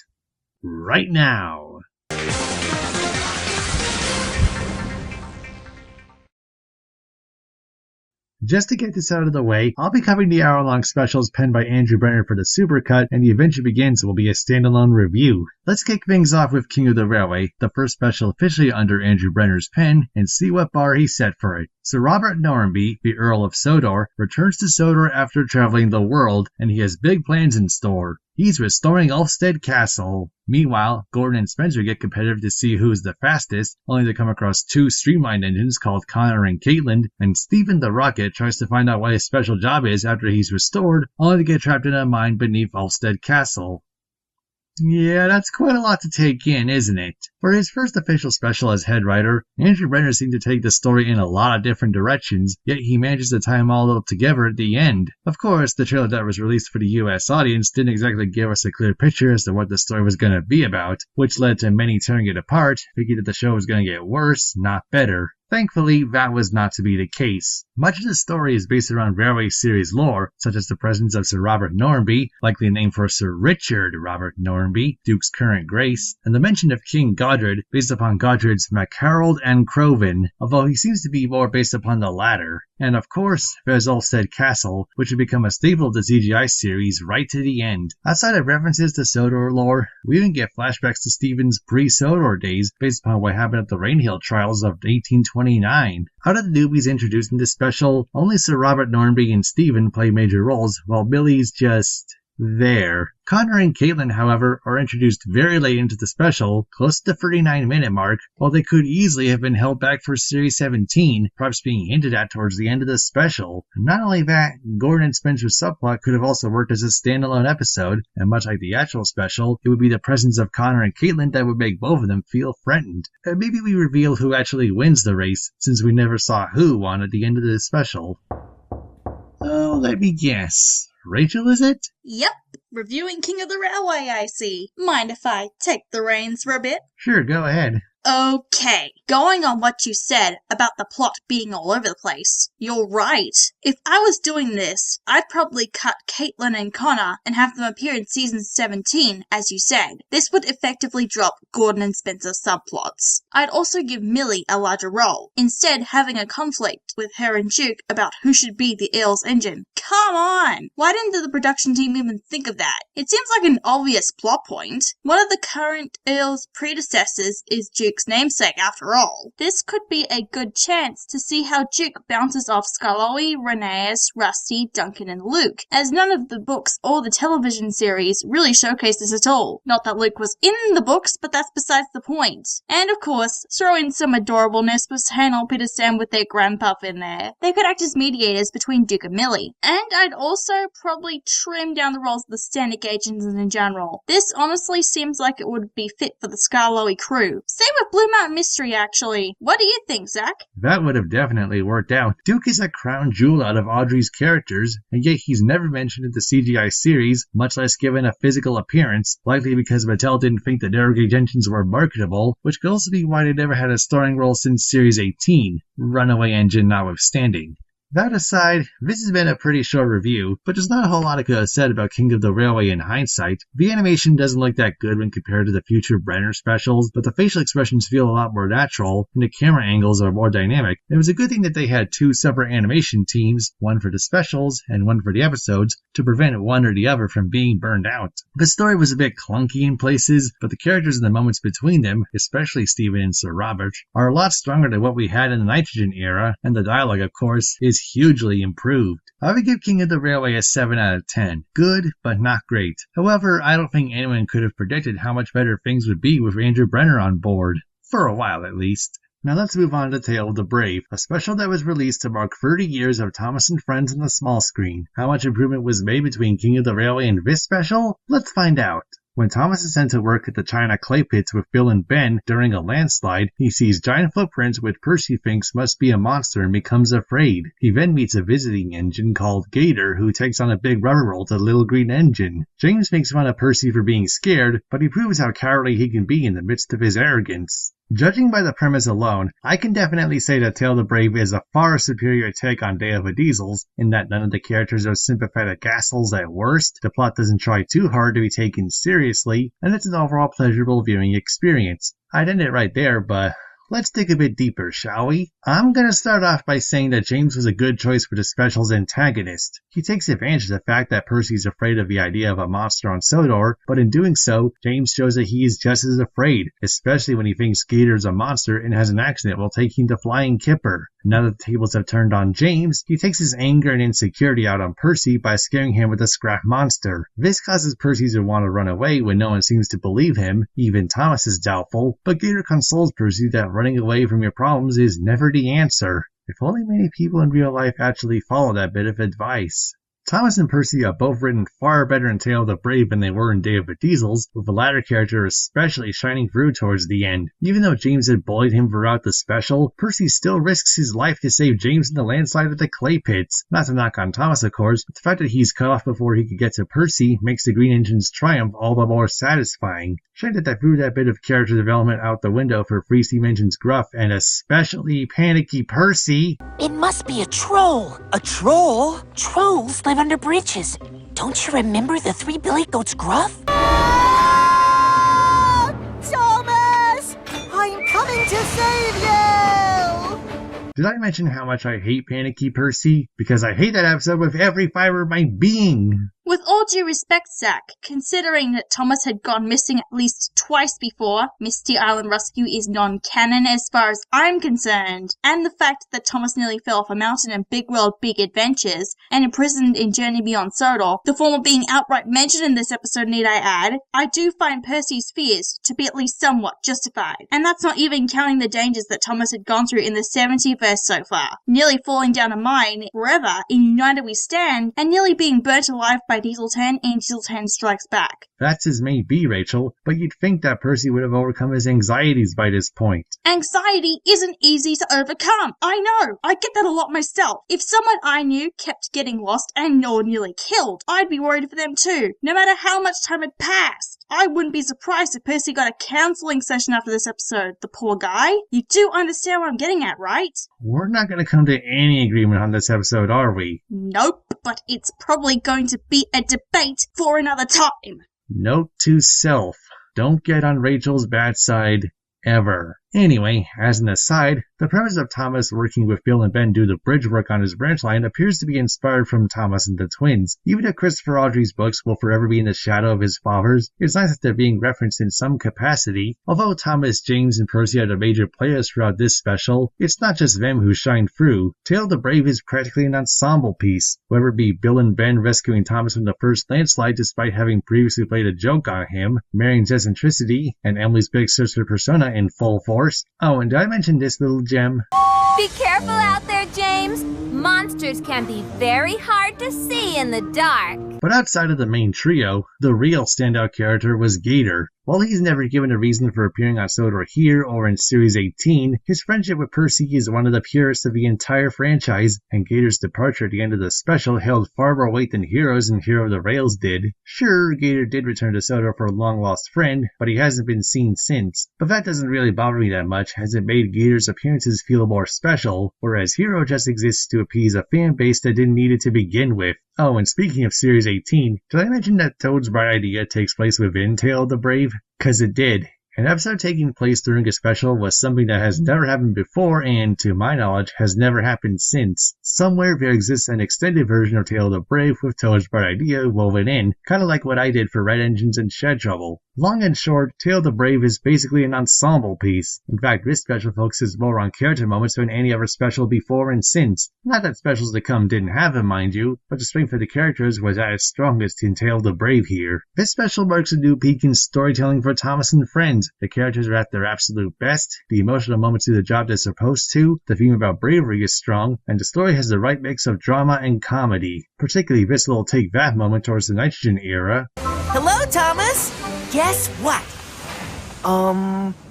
right now. Just to get this out of the way, I'll be covering the hour-long specials penned by Andrew Brenner for the Supercut, and The Adventure Begins will be a standalone review. Let's kick things off with King of the Railway, the first special officially under Andrew Brenner's pen, and see what bar he set for it. Sir Robert Normanby, the Earl of Sodor, returns to Sodor after traveling the world, and he has big plans in store. He's restoring Ulfstead Castle. Meanwhile, Gordon and Spencer get competitive to see who's the fastest, only to come across two streamlined engines called Connor and Caitlin, and Stephen the Rocket tries to find out what his special job is after he's restored, only to get trapped in a mine beneath Ulfstead Castle. Yeah, that's quite a lot to take in, isn't it? For his first official special as head writer, Andrew Brenner seemed to take the story in a lot of different directions, yet he manages to tie them all up together at the end. Of course, the trailer that was released for the US audience didn't exactly give us a clear picture as to what the story was going to be about, which led to many tearing it apart, thinking that the show was going to get worse, not better. Thankfully, that was not to be the case. Much of the story is based around Railway series lore, such as the presence of Sir Robert Normanby, likely named for Sir Richard Robert Normanby, Duke's current grace, and the mention of King Godred, based upon Godred's MacHarold and Croven, although he seems to be more based upon the latter. And of course, there's Ulfstead Castle, which would become a staple of the CGI series right to the end. Outside of references to Sodor lore, we even get flashbacks to Stephen's pre-Sodor days based upon what happened at the Rainhill trials of 1829. Out of the newbies introduced in this special, only Sir Robert Normanby and Stephen play major roles, while Billy's just there. Connor and Caitlin, however, are introduced very late into the special, close to the 39-minute mark, while they could easily have been held back for Series 17, perhaps being hinted at towards the end of the special. And not only that, Gordon and Spencer's subplot could have also worked as a standalone episode, and much like the actual special, it would be the presence of Connor and Caitlin that would make both of them feel threatened. And maybe we reveal who actually wins the race, since we never saw who won at the end of the special. Oh, let me guess. Rachel, is it? Yep, reviewing King of the Railway, I see. Mind if I take the reins for a bit? Sure, go ahead. Okay, going on what you said about the plot being all over the place, you're right. If I was doing this, I'd probably cut Caitlin and Connor and have them appear in season 17, as you said. This would effectively drop Gordon and Spencer's subplots. I'd also give Millie a larger role, instead having a conflict with her and Duke about who should be the Earl's engine. Come on! Why didn't the production team even think of that? It seems like an obvious plot point. One of the current Earl's predecessors is Duke's namesake after all. This could be a good chance to see how Duke bounces off Skarloey, Rhaenyra, Rusty, Duncan, and Luke, as none of the books or the television series really showcase this at all. Not that Luke was in the books, but that's besides the point. And of course, throw in some adorableness with Hannah Peter Sam with their grandpup in there. They could act as mediators between Duke and Millie. And I'd also probably trim down the roles of the standard agents in general. This honestly seems like it would be fit for the Skarloey crew. Same with Blue Mountain Mystery, actually. What do you think, Zach? That would have definitely worked out. Duke is a crown jewel out of Audrey's characters, and yet he's never mentioned in the CGI series, much less given a physical appearance, likely because Mattel didn't think the derogate engines were marketable, which could also be why they never had a starring role since Series 18, Runaway Engine notwithstanding. That aside, this has been a pretty short review, but there's not a whole lot I could have said about King of the Railway in hindsight. The animation doesn't look that good when compared to the future Brenner specials, but the facial expressions feel a lot more natural, and the camera angles are more dynamic. It was a good thing that they had two separate animation teams, one for the specials and one for the episodes, to prevent one or the other from being burned out. The story was a bit clunky in places, but the characters and the moments between them, especially Stephen and Sir Robert, are a lot stronger than what we had in the Nitrogen era, and the dialogue, of course, is hugely improved. I would give King of the Railway a 7 out of 10. Good, but not great. However, I don't think anyone could have predicted how much better things would be with Andrew Brenner on board. For a while at least. Now let's move on to Tale of the Brave, a special that was released to mark 30 years of Thomas and Friends on the small screen. How much improvement was made between King of the Railway and this special? Let's find out. When Thomas is sent to work at the China clay pits with Bill and Ben during a landslide, he sees giant footprints which Percy thinks must be a monster and becomes afraid. He then meets a visiting engine called Gator who takes on a big rubber roll to the little green engine. James makes fun of Percy for being scared, but he proves how cowardly he can be in the midst of his arrogance. Judging by the premise alone, I can definitely say that Tale of the Brave is a far superior take on Day of the Diesels, in that none of the characters are sympathetic assholes at worst, the plot doesn't try too hard to be taken seriously, and it's an overall pleasurable viewing experience. I'd end it right there, but let's dig a bit deeper, shall we? I'm gonna start off by saying that James was a good choice for the special's antagonist. He takes advantage of the fact that Percy's afraid of the idea of a monster on Sodor, but in doing so, James shows that he is just as afraid, especially when he thinks Gator's a monster and has an accident while taking the flying kipper. Now that the tables have turned on James, he takes his anger and insecurity out on Percy by scaring him with a scrap monster. This causes Percy to want to run away when no one seems to believe him, even Thomas is doubtful, but Gator consoles Percy that running away from your problems is never the answer. If only many people in real life actually follow that bit of advice. Thomas and Percy are both written far better in Tale of the Brave than they were in Day of the Diesels, with the latter character especially shining through towards the end. Even though James had bullied him throughout the special, Percy still risks his life to save James in the landslide of the clay pits. Not to knock on Thomas, of course, but the fact that he's cut off before he could get to Percy makes the Green Engine's triumph all the more satisfying. Shame that I threw that bit of character development out the window for Free Steam Engine's gruff and especially panicky Percy. It must be a troll. A troll? Trolls live under bridges. Don't you remember the Three Billy Goats gruff? Thomas! I'm coming to save you! Did I mention how much I hate panicky Percy? Because I hate that episode with every fiber of my being. With all due respect, Zack, considering that Thomas had gone missing at least twice before, Misty Island Rescue is non-canon as far as I'm concerned, and the fact that Thomas nearly fell off a mountain in Big World Big Adventures, and imprisoned in Journey Beyond Sodor, the former being outright mentioned in this episode, need I add, I do find Percy's fears to be at least somewhat justified. And that's not even counting the dangers that Thomas had gone through in the 70th verse so far, nearly falling down a mine forever in United We Stand, and nearly being burnt alive by Diesel 10 and Diesel 10 Strikes Back. That's as may be, Rachel, but you'd think that Percy would have overcome his anxieties by this point. Anxiety isn't easy to overcome. I know. I get that a lot myself. If someone I knew kept getting lost and or nearly killed, I'd be worried for them too, no matter how much time had passed. I wouldn't be surprised if Percy got a counseling session after this episode. The poor guy. You do understand what I'm getting at, right? We're not going to come to any agreement on this episode, are we? Nope, but it's probably going to be a debate for another time. Note to self, don't get on Rachel's bad side, ever. Anyway, as an aside, the premise of Thomas working with Bill and Ben due to bridge work on his branch line appears to be inspired from Thomas and the twins. Even if Christopher Audrey's books will forever be in the shadow of his father's, it's nice that they're being referenced in some capacity. Although Thomas, James, and Percy are the major players throughout this special, it's not just them who shine through. Tale of the Brave is practically an ensemble piece, whether it be Bill and Ben rescuing Thomas from the first landslide despite having previously played a joke on him, Marion's eccentricity, and Emily's big sister persona in full force. Oh, and did I mention this little gem? Be careful out there, James. Monsters can be very hard to see in the dark. But outside of the main trio, the real standout character was Gator. While he's never given a reason for appearing on Sodor here or in Series 18, his friendship with Percy is one of the purest of the entire franchise, and Gator's departure at the end of the special held far more weight than Heroes and Hero of the Rails did. Sure, Gator did return to Sodor for a long-lost friend, but he hasn't been seen since. But that doesn't really bother me that much, as it made Gator's appearances feel more special, whereas Hero just exists to appease a fan base that didn't need it to begin with. Oh, and speaking of Series 18, did I mention that Toad's bright idea takes place within Tale of the Brave? 'Cause it did. An episode taking place during a special was something that has never happened before and, to my knowledge, has never happened since. Somewhere there exists an extended version of Tale of the Brave with Toad's bright idea woven in, kinda like what I did for Red Engines and Shed Trouble. Long and short, Tale of the Brave is basically an ensemble piece. In fact, this special focuses more on character moments than any other special before and since. Not that specials to come didn't have them, mind you, but the strength of the characters was at its strongest in Tale of the Brave here. This special marks a new peak in storytelling for Thomas and Friends. The characters are at their absolute best, the emotional moments do the job they're supposed to, the theme about bravery is strong, and the story has the right mix of drama and comedy. Particularly this little take that moment towards the Nitrogen era. Hello, Thomas! Guess what?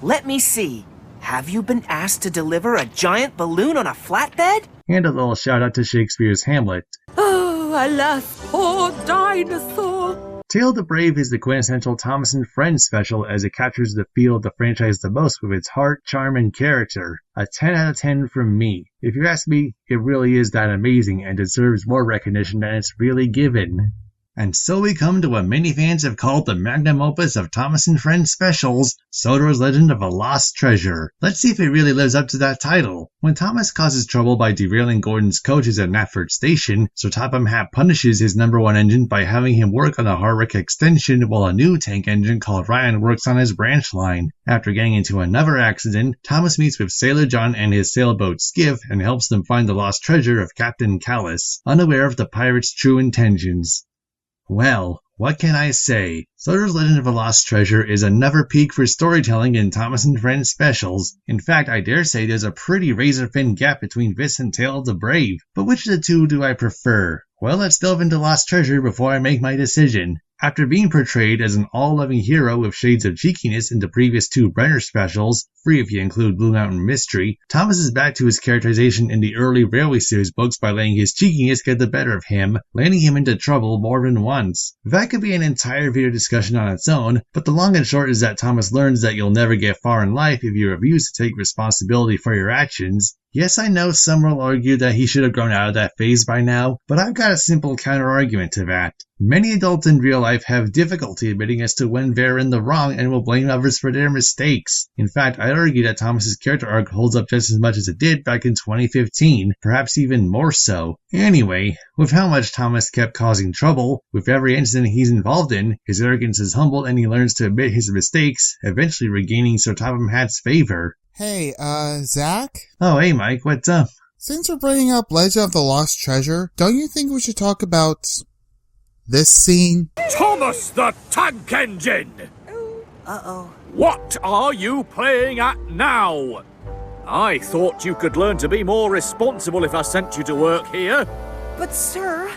Let me see. Have you been asked to deliver a giant balloon on a flatbed? And a little shout out to Shakespeare's Hamlet. Oh, alas, poor dinosaur! Tale of the Brave is the quintessential Thomas and Friends special as it captures the feel of the franchise the most with its heart, charm, and character. A 10 out of 10 from me. If you ask me, it really is that amazing and deserves more recognition than it's really given. And so we come to what many fans have called the magnum opus of Thomas and Friends specials, Sodor's Legend of a Lost Treasure. Let's see if it really lives up to that title. When Thomas causes trouble by derailing Gordon's coaches at Knapford Station, Sir Topham Hatt punishes his #1 engine by having him work on a Harwick extension while a new tank engine called Ryan works on his branch line. After getting into another accident, Thomas meets with Sailor John and his sailboat Skiff and helps them find the lost treasure of Captain Callus, unaware of the pirates' true intentions. Well, what can I say? Sodor's Legend of a Lost Treasure is another peak for storytelling in Thomas and Friends specials. In fact, I dare say there's a pretty razor-thin gap between this and Tale of the Brave. But which of the two do I prefer? Well, let's delve into Lost Treasure before I make my decision. After being portrayed as an all-loving hero with shades of cheekiness in the previous two Brenner specials, free if you include Blue Mountain Mystery, Thomas is back to his characterization in the early Railway Series books by letting his cheekiness get the better of him, landing him into trouble more than once. That could be an entire video discussion on its own, but the long and short is that Thomas learns that you'll never get far in life if you refuse to take responsibility for your actions. Yes, I know some will argue that he should have grown out of that phase by now, but I've got a simple counter-argument to that. Many adults in real life have difficulty admitting as to when they're in the wrong and will blame others for their mistakes. In fact, I'd argue that Thomas's character arc holds up just as much as it did back in 2015, perhaps even more so. Anyway, with how much Thomas kept causing trouble, with every incident he's involved in, his arrogance is humbled and he learns to admit his mistakes, eventually regaining Sir Topham Hatt's favor. Hey, Zach? Oh, hey Mike, what's up? Since we're bringing up Legend of the Lost Treasure, don't you think we should talk about this scene? Thomas the Tank Engine! Uh-oh. What are you playing at now? I thought you could learn to be more responsible if I sent you to work here. But sir,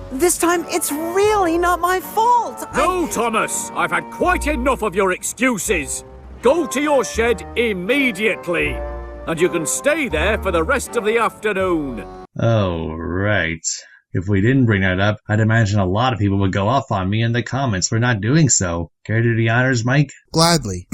this time it's really not my fault. No, Thomas, I've had quite enough of your excuses. Go to your shed immediately, and you can stay there for the rest of the afternoon. Oh, right. If we didn't bring that up, I'd imagine a lot of people would go off on me in the comments for not doing so. Care to do the honors, Mike? Gladly.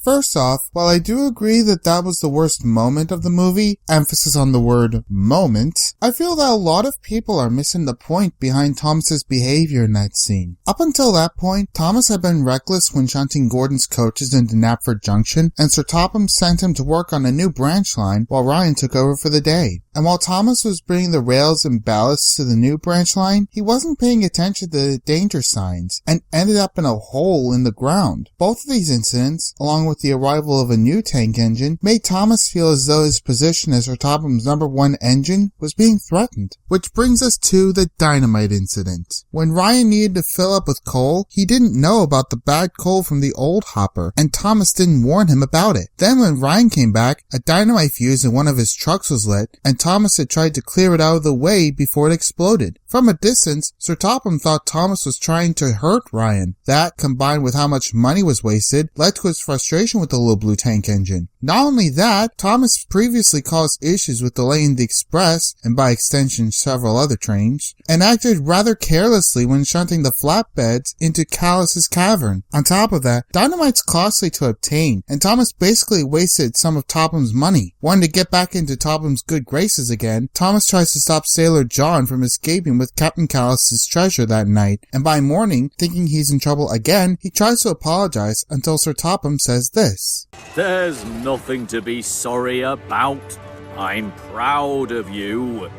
First off, while I do agree that that was the worst moment of the movie, emphasis on the word moment, I feel that a lot of people are missing the point behind Thomas's behavior in that scene. Up until that point, Thomas had been reckless when shunting Gordon's coaches into Knapford Junction, and Sir Topham sent him to work on a new branch line while Ryan took over for the day. And while Thomas was bringing the rails and ballasts to the new branch line, he wasn't paying attention to the danger signs, and ended up in a hole in the ground. Both of these incidents, along with the arrival of a new tank engine, made Thomas feel as though his position as Sir Topham's #1 engine was being threatened. Which brings us to the dynamite incident. When Ryan needed to fill up with coal, he didn't know about the bad coal from the old hopper, and Thomas didn't warn him about it. Then when Ryan came back, a dynamite fuse in one of his trucks was lit, and Thomas had tried to clear it out of the way before it exploded. From a distance, Sir Topham thought Thomas was trying to hurt Ryan. That, combined with how much money was wasted, led to his frustration with the little blue tank engine. Not only that, Thomas previously caused issues with delaying the express, and by extension several other trains, and acted rather carelessly when shunting the flatbeds into Callus's cavern. On top of that, dynamite's costly to obtain, and Thomas basically wasted some of Topham's money. Wanting to get back into Topham's good graces again, Thomas tries to stop Sailor John from escaping with Captain Callus's treasure that night, and by morning, thinking he's in trouble again, he tries to apologize until Sir Topham says this. There's nothing to be sorry about. I'm proud of you.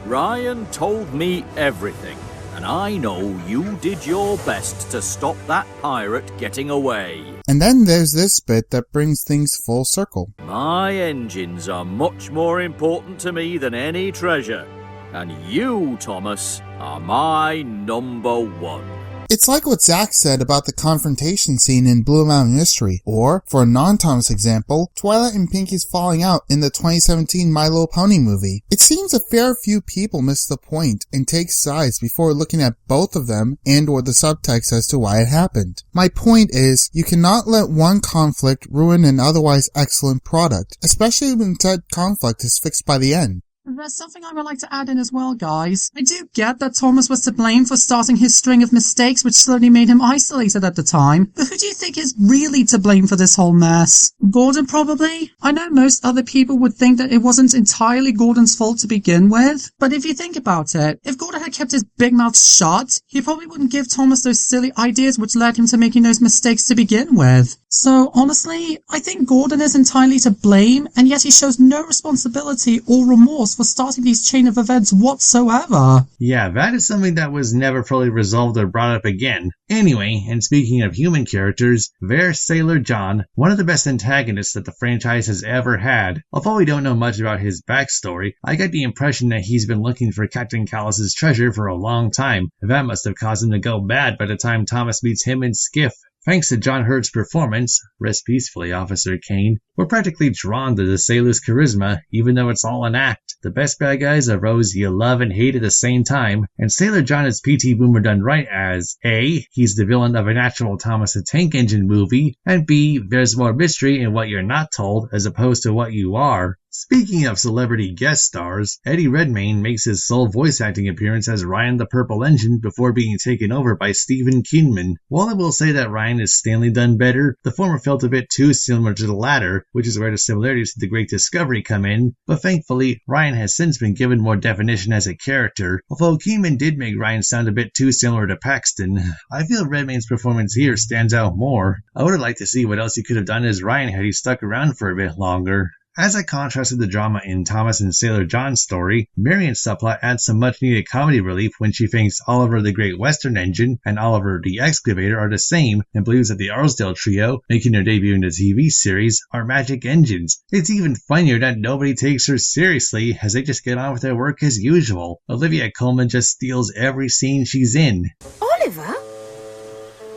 Ryan told me everything, and and I know you did your best to stop that pirate getting away. And then there's this bit that brings things full circle. My engines are much more important to me than any treasure, and you, Thomas, are my number one. It's like what Zack said about the confrontation scene in Blue Mountain Mystery, or, for a non-Thomas example, Twilight and Pinky's falling out in the 2017 My Little Pony movie. It seems a fair few people miss the point and take sides before looking at both of them and or the subtext as to why it happened. My point is, you cannot let one conflict ruin an otherwise excellent product, especially when said conflict is fixed by the end. There's something I would like to add in as well, guys. I do get that Thomas was to blame for starting his string of mistakes, which slowly made him isolated at the time. But who do you think is really to blame for this whole mess? Gordon, probably? I know most other people would think that it wasn't entirely Gordon's fault to begin with. But if you think about it, if Gordon had kept his big mouth shut, he probably wouldn't give Thomas those silly ideas which led him to making those mistakes to begin with. So, honestly, I think Gordon is entirely to blame, and yet he shows no responsibility or remorse for starting these chain of events whatsoever. Yeah, that is something that was never fully resolved or brought up again. Anyway, and speaking of human characters, there's Sailor John, one of the best antagonists that the franchise has ever had. Although we don't know much about his backstory, I get the impression that he's been looking for Captain Callus's treasure for a long time. That must have caused him to go bad by the time Thomas meets him in Skiff. Thanks to John Hurt's performance, rest peacefully, Officer Kane, we're practically drawn to the sailor's charisma, even though it's all an act. The best bad guys are those you love and hate at the same time, and Sailor John is P.T. Boomer done right as A. He's the villain of an actual Thomas the Tank Engine movie, and B. There's more mystery in what you're not told as opposed to what you are. Speaking of celebrity guest stars, Eddie Redmayne makes his sole voice acting appearance as Ryan the Purple Engine before being taken over by Stephen Kinman. While I will say that Ryan is Stanley done better, the former felt a bit too similar to the latter, which is where the similarities to The Great Discovery come in, but thankfully, Ryan has since been given more definition as a character, although Kinman did make Ryan sound a bit too similar to Paxton. I feel Redmayne's performance here stands out more. I would have liked to see what else he could have done as Ryan had he stuck around for a bit longer. As I contrasted the drama in Thomas and Sailor John's story, Marion's subplot adds some much-needed comedy relief when she thinks Oliver the Great Western Engine and Oliver the Excavator are the same and believes that the Arsdale Trio, making their debut in the TV series, are magic engines. It's even funnier that nobody takes her seriously as they just get on with their work as usual. Olivia Colman just steals every scene she's in. Oliver?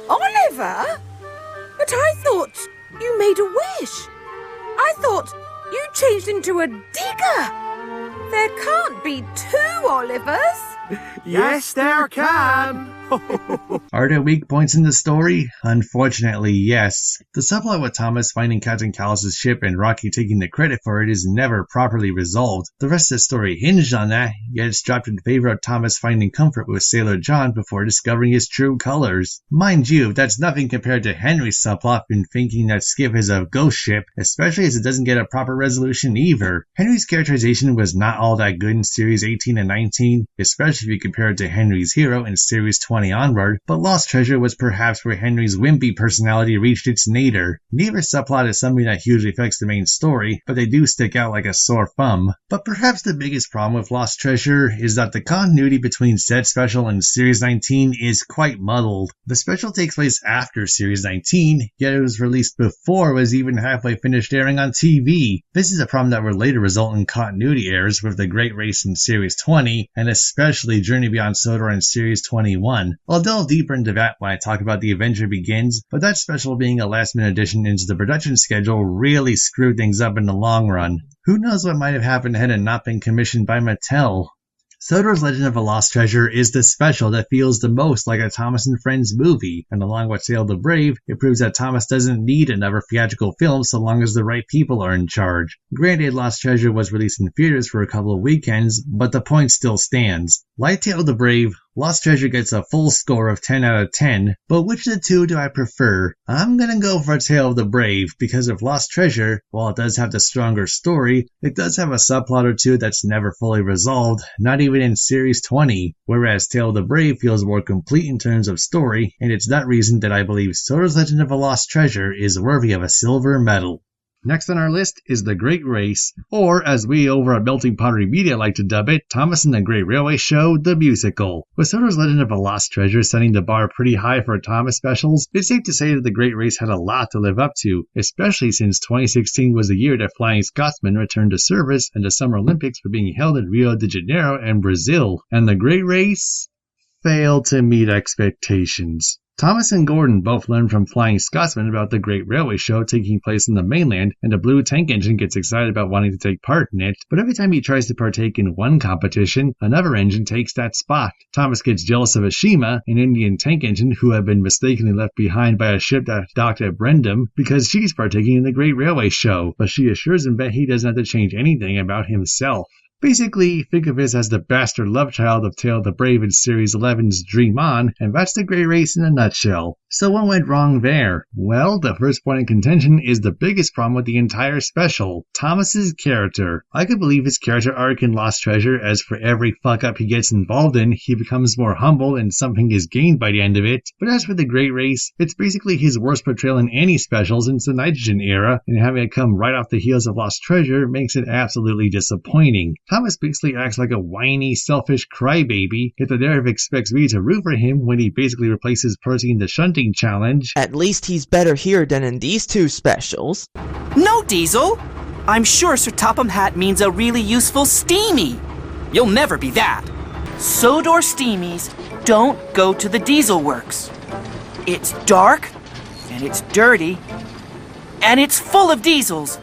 Oliver? But I thought you made a wish. I thought you changed into a digger. There can't be two Olivers. Yes, there can. Are there weak points in the story? Unfortunately, yes. The subplot with Thomas finding Captain Callus's ship and Rocky taking the credit for it is never properly resolved. The rest of the story hinged on that, yet it's dropped in favor of Thomas finding comfort with Sailor John before discovering his true colors. Mind you, that's nothing compared to Henry's subplot in thinking that Skiff is a ghost ship, especially as it doesn't get a proper resolution either. Henry's characterization was not all that good in Series 18 and 19, especially if you compare it to Henry's hero in Series 20 onward, but Lost Treasure was perhaps where Henry's wimpy personality reached its nadir. Neither subplot is something that hugely affects the main story, but they do stick out like a sore thumb. But perhaps the biggest problem with Lost Treasure is that the continuity between said special and Series 19 is quite muddled. The special takes place after Series 19, yet it was released before it was even halfway finished airing on TV. This is a problem that would later result in continuity errors with The Great Race in Series 20, and especially Journey Beyond Sodor in Series 21. I'll delve deeper into that when I talk about The Avenger Begins, but that special being a last-minute addition into the production schedule really screwed things up in the long run. Who knows what might have happened had it not been commissioned by Mattel? Sodor's Legend of a Lost Treasure is the special that feels the most like a Thomas and Friends movie, and along with Tale of the Brave, it proves that Thomas doesn't need another theatrical film so long as the right people are in charge. Granted, Lost Treasure was released in theaters for a couple of weekends, but the point still stands. Like Tale of the Brave, Lost Treasure gets a full score of 10 out of 10, but which of the two do I prefer? I'm gonna go for Tale of the Brave, because of Lost Treasure, while it does have the stronger story, it does have a subplot or two that's never fully resolved, not even in Series 20, whereas Tale of the Brave feels more complete in terms of story, and it's that reason that I believe Sodor's Legend of a Lost Treasure is worthy of a silver medal. Next on our list is The Great Race, or as we over at Melting Pottery Media like to dub it, Thomas and the Great Railway Show, the musical. With Sodor's Legend of a Lost Treasure setting the bar pretty high for Thomas specials, it's safe to say that The Great Race had a lot to live up to, especially since 2016 was the year that Flying Scotsman returned to service and the Summer Olympics were being held in Rio de Janeiro and Brazil, and The Great Race failed to meet expectations. Thomas and Gordon both learned from Flying Scotsman about the Great Railway Show taking place in the mainland, and the Blue Tank Engine gets excited about wanting to take part in it, but every time he tries to partake in one competition, another engine takes that spot. Thomas gets jealous of Ashima, an Indian tank engine who had been mistakenly left behind by a ship that docked at Brendam, because she's partaking in the Great Railway Show, but she assures him that he doesn't have to change anything about himself. Basically, think of this as the bastard love child of Tale of the Brave in Series 11's Dream On, and that's The Great Race in a nutshell. So what went wrong there? Well, the first point in contention is the biggest problem with the entire special, Thomas's character. I could believe his character arc in Lost Treasure, as for every fuck-up he gets involved in, he becomes more humble and something is gained by the end of it. But as for The Great Race, it's basically his worst portrayal in any special since the Nitrogen era, and having it come right off the heels of Lost Treasure makes it absolutely disappointing. Thomas basically acts like a whiny, selfish crybaby, yet the narrative expects me to root for him when he basically replaces Percy in the shunting challenge. At least he's better here than in these two specials. No, Diesel! I'm sure Sir Topham Hatt means a really useful steamy. You'll never be that. Sodor steamies don't go to the diesel works. It's dark, and it's dirty, and it's full of diesels.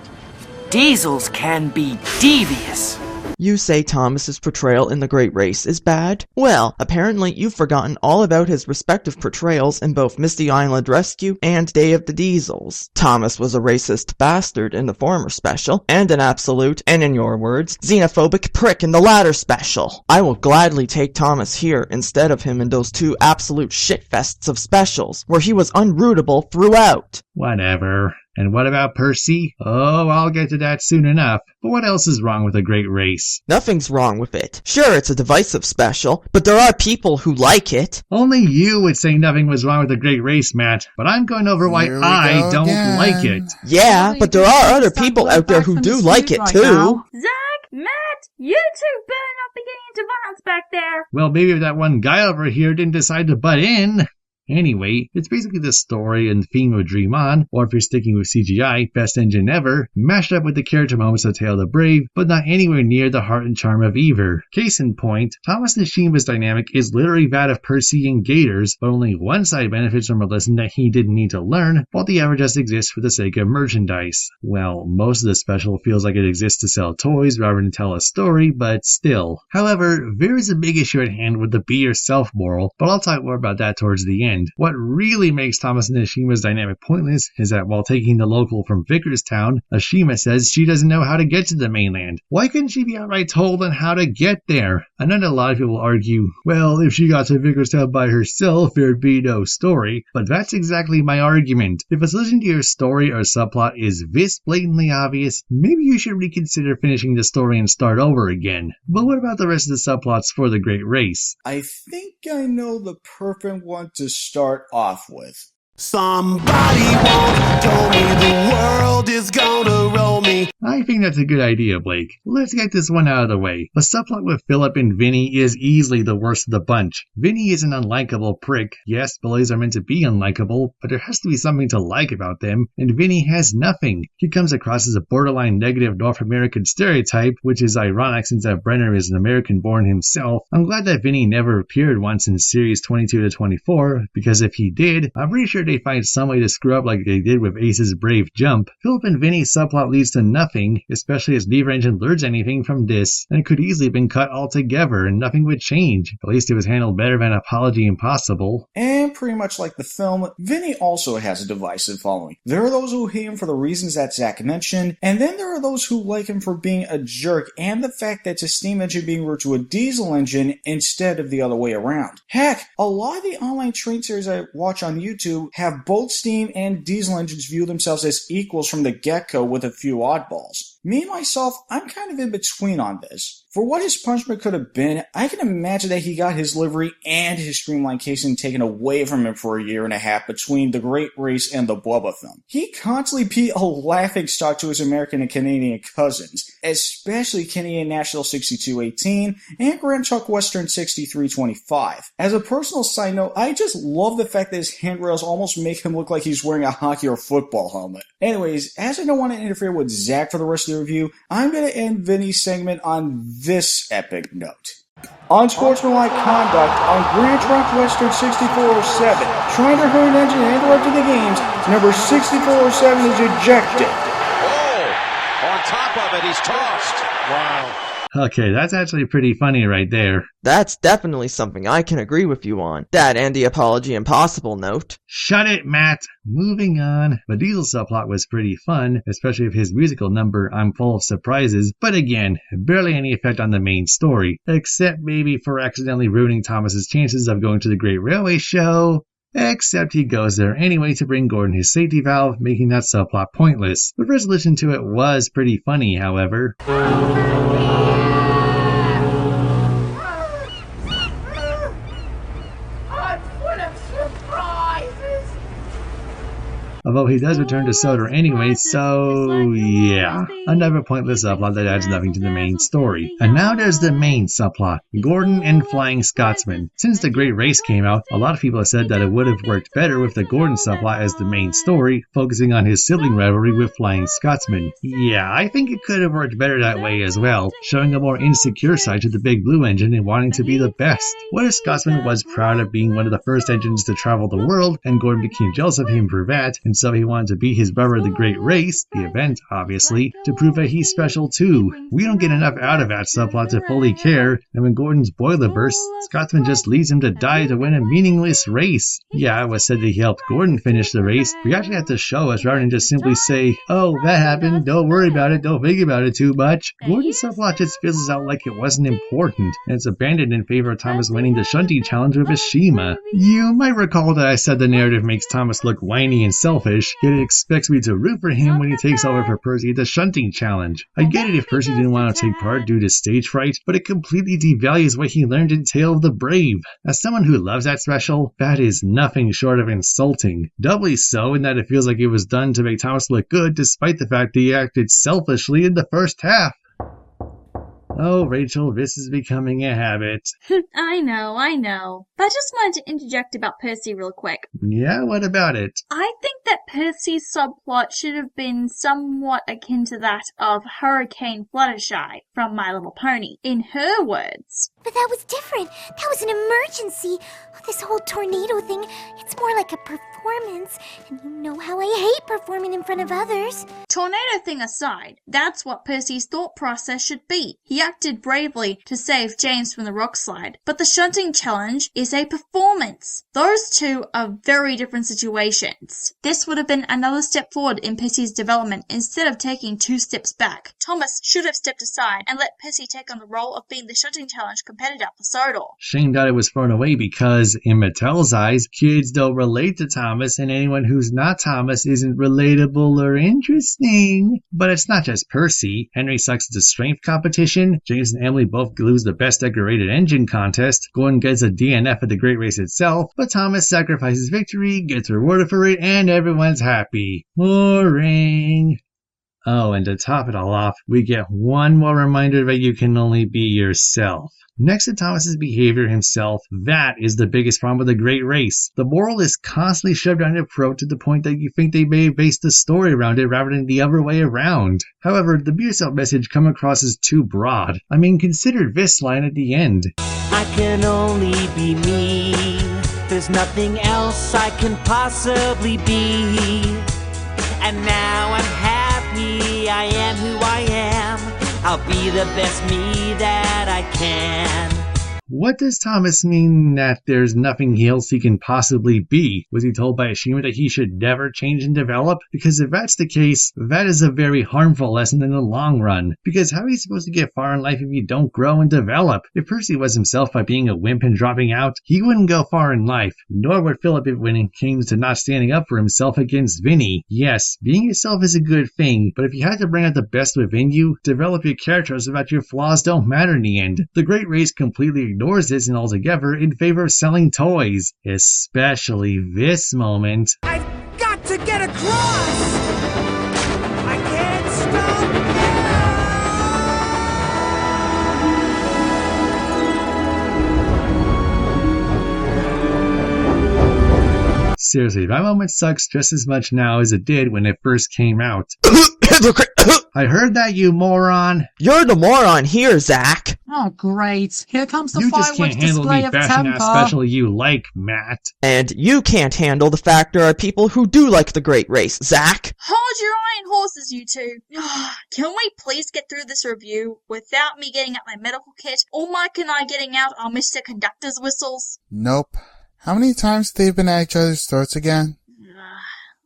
Diesels can be devious. You say Thomas's portrayal in The Great Race is bad? Well, apparently you've forgotten all about his respective portrayals in both Misty Island Rescue and Day of the Diesels. Thomas was a racist bastard in the former special, and an absolute, and in your words, xenophobic prick in the latter special. I will gladly take Thomas here instead of him in those two absolute shitfests of specials, where he was unrootable throughout. Whatever. And what about Percy? Oh, I'll get to that soon enough. But what else is wrong with The Great Race? Nothing's wrong with it. Sure, it's a divisive special, but there are people who like it. Only you would say nothing was wrong with The Great Race, Matt. But I'm going over why I don't like it. Yeah, but there are other people out there who do like it too. Zack, Matt, you two better not be getting into violence back there. Well, maybe if that one guy over here didn't decide to butt in. Anyway, it's basically the story and theme of Dream On, or if you're sticking with CGI, Best Engine Ever, mashed up with the character moments of Tale of the Brave, but not anywhere near the heart and charm of either. Case in point, Thomas and Shima's dynamic is literally that of Percy and Gators, but only one side benefits from a lesson that he didn't need to learn, while the other just exists for the sake of merchandise. Well, most of the special feels like it exists to sell toys rather than tell a story, but still. However, there is a big issue at hand with the be yourself moral, but I'll talk more about that towards the end. What really makes Thomas and Ashima's dynamic pointless is that while taking the local from Vicarstown, Ashima says she doesn't know how to get to the mainland. Why couldn't she be outright told on how to get there? I know that a lot of people argue, well, if she got to Vicarstown by herself, there'd be no story. But that's exactly my argument. If a solution to your story or subplot is this blatantly obvious, maybe you should reconsider finishing the story and start over again. But what about the rest of the subplots for The Great Race? I think I know the perfect one to start off with. Somebody once told me the world is gonna roll me. I think that's a good idea, Blake. Let's get this one out of the way. The subplot with Philip and Vinny is easily the worst of the bunch. Vinny is an unlikable prick. Yes, bullies are meant to be unlikable, but there has to be something to like about them, and Vinny has nothing. He comes across as a borderline negative North American stereotype, which is ironic since that Brenner is an American-born himself. I'm glad that Vinny never appeared once in series 22 to 24, because if he did, I'm pretty sure they find some way to screw up like they did with Ace's Brave Jump. Philip and Vinny's subplot leads to nothing, especially as neither engine learns anything from this, and it could easily have been cut altogether and nothing would change. At least it was handled better than Apology Impossible. And pretty much like the film, Vinny also has a divisive following. There are those who hate him for the reasons that Zack mentioned, and then there are those who like him for being a jerk and the fact that it's a steam engine being routed to a diesel engine instead of the other way around. Heck, a lot of the online train series I watch on YouTube have both steam and diesel engines view themselves as equals from the get-go with a few oddballs. Me, myself, I'm kind of in between on this. For what his punishment could have been, I can imagine that he got his livery and his streamlined casing taken away from him for a year and a half between The Great Race and the Bubba film. He constantly beat a laughingstock to his American and Canadian cousins, especially Canadian National 6218 and Grand Truck Western 6325. As a personal side note, I just love the fact that his handrails almost make him look like he's wearing a hockey or football helmet. Anyways, as I don't want to interfere with Zack for the rest of the review, I'm going to end Vinny's segment on this epic note. Unsportsmanlike conduct on Grand Truck Western 6407. Trying to hurt an engine and interrupting the games. Number 6407 is ejected. Oh! On top of it, he's tossed. Wow. Okay, that's actually pretty funny right there. That's definitely something I can agree with you on. That and the apology impossible note. Shut it, Matt! Moving on. The Diesel subplot was pretty fun, especially with his musical number, I'm Full of Surprises, but again, barely any effect on the main story, except maybe for accidentally ruining Thomas's chances of going to the Great Railway Show. Except he goes there anyway to bring Gordon his safety valve, making that subplot pointless. The resolution to it was pretty funny, however. Although he does return to Sodor anyway, so yeah. Another pointless subplot that adds nothing to the main story. And now there's the main subplot, Gordon and Flying Scotsman. Since The Great Race came out, a lot of people have said that it would have worked better with the Gordon subplot as the main story, focusing on his sibling rivalry with Flying Scotsman. Yeah, I think it could have worked better that way as well, showing a more insecure side to the Big Blue engine and wanting to be the best. What if Scotsman was proud of being one of the first engines to travel the world, and Gordon became jealous of him for that, and so he wanted to beat his brother The Great Race, the event obviously, to prove that he's special too. We don't get enough out of that subplot to fully care, and when Gordon's boiler bursts, Scotsman just leaves him to die to win a meaningless race. Yeah, it was said that he helped Gordon finish the race, but you actually have to show us rather than just simply say, oh, that happened, don't worry about it, don't think about it too much. Gordon's subplot just fizzles out like it wasn't important, and it's abandoned in favor of Thomas winning the shunting challenge with Ashima. You might recall that I said the narrative makes Thomas look whiny and selfish, yet it expects me to root for him when he takes over for Percy at the shunting challenge. I get it if Percy didn't want to take part due to stage fright, but it completely devalues what he learned in Tale of the Brave. As someone who loves that special, that is nothing short of insulting. Doubly so in that it feels like it was done to make Thomas look good despite the fact that he acted selfishly in the first half. Oh, Rachel, this is becoming a habit. I know. But I just wanted to interject about Percy real quick. Yeah, what about it? I think that Percy's subplot should have been somewhat akin to that of Hurricane Fluttershy from My Little Pony. In her words. But that was different. That was an emergency. This whole tornado thing, it's more like a performance. And you know how I hate performing in front of others. Tornado thing aside, that's what Percy's thought process should be. He acted bravely to save James from the rock slide, but the shunting challenge is a performance. Those two are very different situations. This would have been another step forward in Percy's development instead of taking 2 steps back. Thomas should have stepped aside and let Percy take on the role of being the shunting challenge competitor for Sodor. Shame that it was thrown away because, in Mattel's eyes, kids don't relate to Thomas, and anyone who's not Thomas isn't relatable or interesting. But it's not just Percy. Henry sucks at the strength competition, James and Emily both lose the best decorated engine contest, Gordon gets a DNF at the Great Race itself, but Thomas sacrifices victory, gets rewarded for it, and everyone's happy. Boring. Oh, and to top it all off, we get one more reminder that you can only be yourself. Next to Thomas's behavior himself, that is the biggest problem with the Great Race. The moral is constantly shoved down your throat to the point that you think they may have based the story around it rather than the other way around. However, the be yourself message comes across as too broad. I mean, consider this line at the end. I can only be me. There's nothing else I can possibly be. And now I'm happy, I am who I am. I'll be the best me that I can. What does Thomas mean that there's nothing else he can possibly be? Was he told by Ashima that he should never change and develop? Because if that's the case, that is a very harmful lesson in the long run. Because how are you supposed to get far in life if you don't grow and develop? If Percy was himself by being a wimp and dropping out, he wouldn't go far in life. Nor would Philip when it came to not standing up for himself against Vinny. Yes, being yourself is a good thing, but if you had to bring out the best within you, develop your character so that your flaws don't matter in the end. The Great Race completely ignores this and altogether in favor of selling toys. Especially this moment. I've got to get across! I can't stop Seriously, that moment sucks just as much now as it did when it first came out. I heard that, you moron. You're the moron here, Zack. Oh, great. Here comes the You just fireworks can't handle display me of bashing temper. that special you like, Matt. And you can't handle the fact there are people who do like the Great Race, Zack. Hold your iron horses, you two. Can we please get through this review without me getting out my medical kit, or Mike and I getting out our Mr. Conductor's whistles? Nope. How many times they've been at each other's throats again?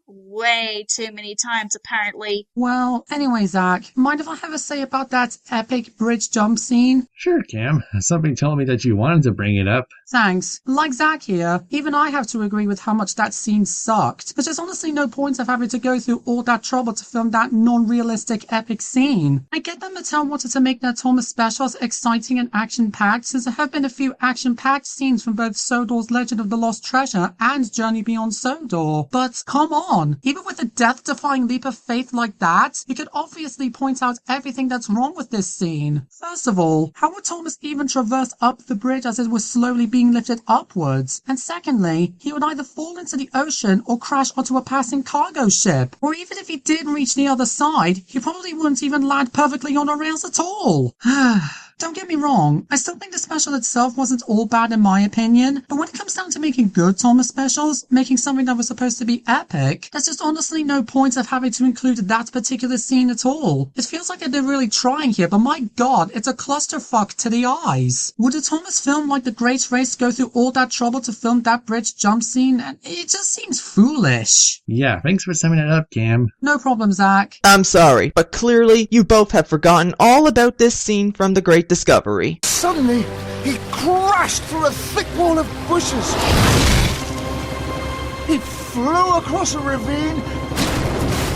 Way too many times, apparently. Well, anyway, Zack, mind if I have a say about that epic bridge jump scene? Sure, Cam. Something told me that you wanted to bring it up. Thanks. Like Zack here, even I have to agree with how much that scene sucked. But there's honestly no point of having to go through all that trouble to film that non-realistic epic scene. I get that Mattel wanted to make their Thomas specials exciting and action-packed, since there have been a few action-packed scenes from both Sodor's Legend of the Lost Treasure and Journey Beyond Sodor. But come on, even with a death-defying leap of faith like that, you could obviously point out everything that's wrong with this scene. First of all, how would Thomas even traverse up the bridge as it was slowly being lifted upwards? And secondly, he would either fall into the ocean or crash onto a passing cargo ship. Or even if he did reach the other side, he probably wouldn't even land perfectly on the rails at all. Don't get me wrong, I still think the special itself wasn't all bad in my opinion, but when it comes down to making good Thomas specials, making something that was supposed to be epic, there's just honestly no point of having to include that particular scene at all. It feels like they're really trying here, but my god, it's a clusterfuck to the eyes. Would a Thomas film like The Great Race go through all that trouble to film that bridge jump scene? And it just seems foolish. Yeah, thanks for summing it up, Cam. No problem, Zack. I'm sorry, but clearly you both have forgotten all about this scene from The Great Discovery. Suddenly, he crashed through a thick wall of bushes. He flew across a ravine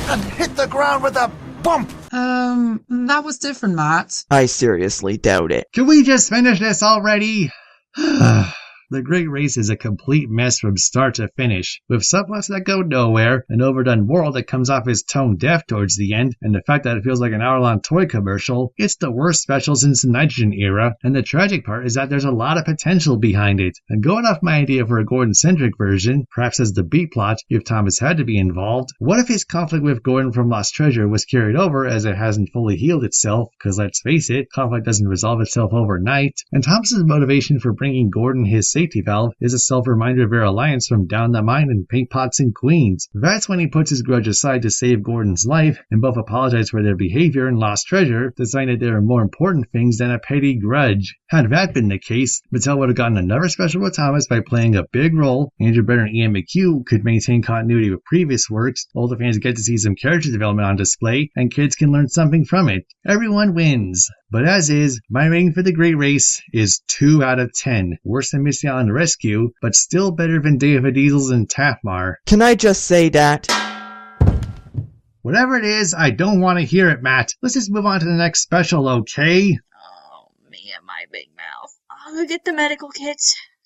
and hit the ground with a bump. That was different, Matt. I seriously doubt it. Can we just finish this already? The Great Race is a complete mess from start to finish, with subplots that go nowhere, an overdone world that comes off as tone deaf towards the end, and the fact that it feels like an hour-long toy commercial. It's the worst special since the Nitrogen era, and the tragic part is that there's a lot of potential behind it. And going off my idea for a Gordon-centric version, perhaps as the B plot, if Thomas had to be involved, what if his conflict with Gordon from Lost Treasure was carried over as it hasn't fully healed itself, because let's face it, conflict doesn't resolve itself overnight, and Thomas's motivation for bringing Gordon his safety valve is a self-reminder of their alliance from down the mine and Paint Pots and Queens. That's when he puts his grudge aside to save Gordon's life, and both apologize for their behavior and Lost Treasure, deciding that there are more important things than a petty grudge. Had that been the case, Mattel would have gotten another special with Thomas by playing a big role. Andrew Brenner and Ian McHugh could maintain continuity with previous works, older fans get to see some character development on display, and kids can learn something from it. Everyone wins. But as is, my rating for The Great Race is 2 out of 10. Worse than Misty Island Rescue, but still better than Day of the Diesels and Tapmar. Can I just say that? Whatever it is, I don't want to hear it, Matt. Let's just move on to the next special, okay? Oh, me and my big mouth. I'll go get the medical kit.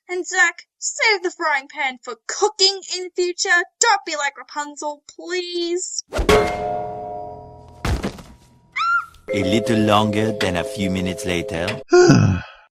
And Zack, save the frying pan for cooking in future. Don't be like Rapunzel, please. A little longer than a few minutes later.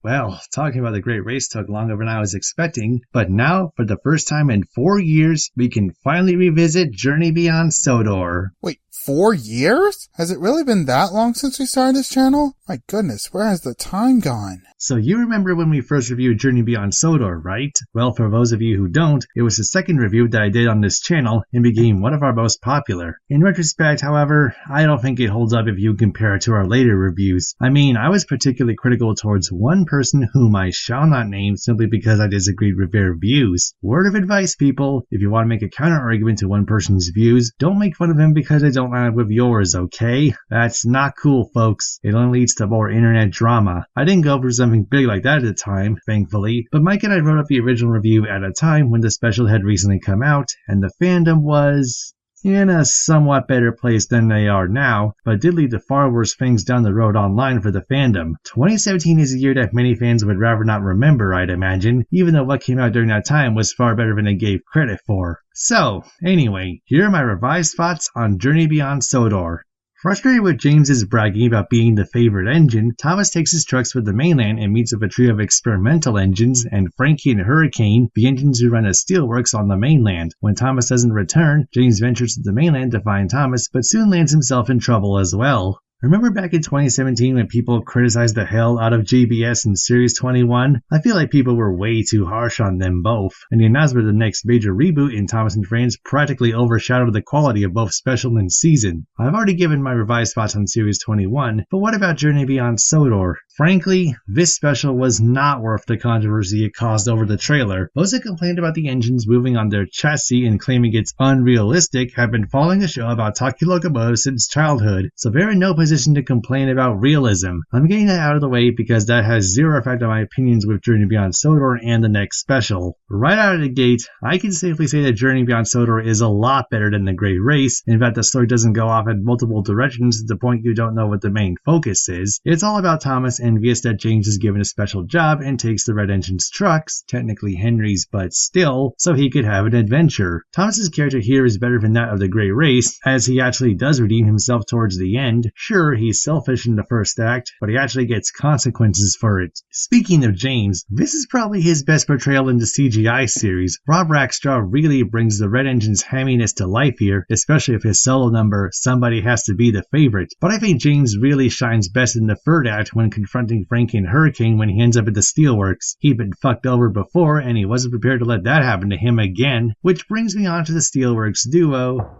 Well, talking about The Great Race took longer than I was expecting, but now, for the first time in 4 years, we can finally revisit Journey Beyond Sodor. Wait, 4 years? Has it really been that long since we started this channel? My goodness, where has the time gone? So you remember when we first reviewed Journey Beyond Sodor, right? Well, for those of you who don't, it was the second review that I did on this channel and became one of our most popular. In retrospect, however, I don't think it holds up if you compare it to our later reviews. I mean, I was particularly critical towards one person whom I shall not name simply because I disagreed with their views. Word of advice, people, if you want to make a counter-argument to one person's views, don't make fun of him because they don't line up with yours, okay? That's not cool, folks. It only leads to more internet drama. I didn't go for something big like that at the time, thankfully, but Mike and I wrote up the original review at a time when the special had recently come out, and the fandom was in a somewhat better place than they are now, but did lead to far worse things down the road online for the fandom. 2017 is a year that many fans would rather not remember, I'd imagine, even though what came out during that time was far better than they gave credit for. So, anyway, here are my revised thoughts on Journey Beyond Sodor. Frustrated with James's bragging about being the favorite engine, Thomas takes his trucks with the mainland and meets with a trio of experimental engines and Frankie and Hurricane, the engines who run as steelworks on the mainland. When Thomas doesn't return, James ventures to the mainland to find Thomas, but soon lands himself in trouble as well. Remember back in 2017 when people criticized the hell out of JBS in Series 21? I feel like people were way too harsh on them both, and the announcement of the next major reboot in Thomas and Friends practically overshadowed the quality of both special and season. I've already given my revised thoughts on Series 21, but what about Journey Beyond Sodor? Frankly, this special was not worth the controversy it caused over the trailer. Those that complained about the engines moving on their chassis and claiming it's unrealistic have been following the show about Taki Locomotive since childhood, so they're in no position to complain about realism. I'm getting that out of the way because that has zero effect on my opinions with Journey Beyond Sodor and the next special. Right out of the gate, I can safely say that Journey Beyond Sodor is a lot better than The Great Race. In fact, the story doesn't go off in multiple directions to the point you don't know what the main focus is. It's all about Thomas envious that James is given a special job and takes the Red Engine's trucks, technically Henry's but still, so he could have an adventure. Thomas's character here is better than that of The Great Race, as he actually does redeem himself towards the end. Sure, he's selfish in the first act, but he actually gets consequences for it. Speaking of James, this is probably his best portrayal in the CGI series. Rob Rackstraw really brings the Red Engine's hamminess to life here, especially with his solo number, Somebody Has to Be the Favorite. But I think James really shines best in the third act when confronting Frankie and Hurricane when he ends up at the Steelworks. He'd been fucked over before, and he wasn't prepared to let that happen to him again. Which brings me on to the Steelworks duo.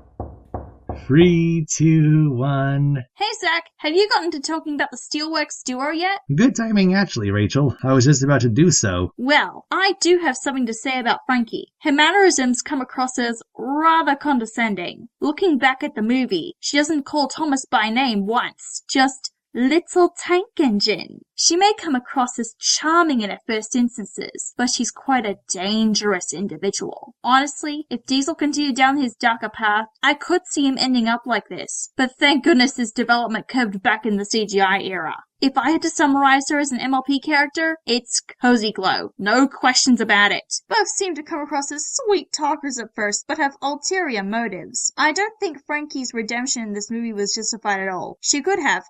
3, 2, 1. Hey Zack, have you gotten to talking about the Steelworks duo yet? Good timing actually, Rachel. I was just about to do so. Well, I do have something to say about Frankie. Her mannerisms come across as rather condescending. Looking back at the movie, she doesn't call Thomas by name once, just Little Tank Engine. She may come across as charming in her first instances, but she's quite a dangerous individual. Honestly, if Diesel continued down his darker path, I could see him ending up like this. But thank goodness his development curved back in the CGI era. If I had to summarize her as an MLP character, it's Cozy Glow. No questions about it. Both seem to come across as sweet talkers at first, but have ulterior motives. I don't think Frankie's redemption in this movie was justified at all. She could have,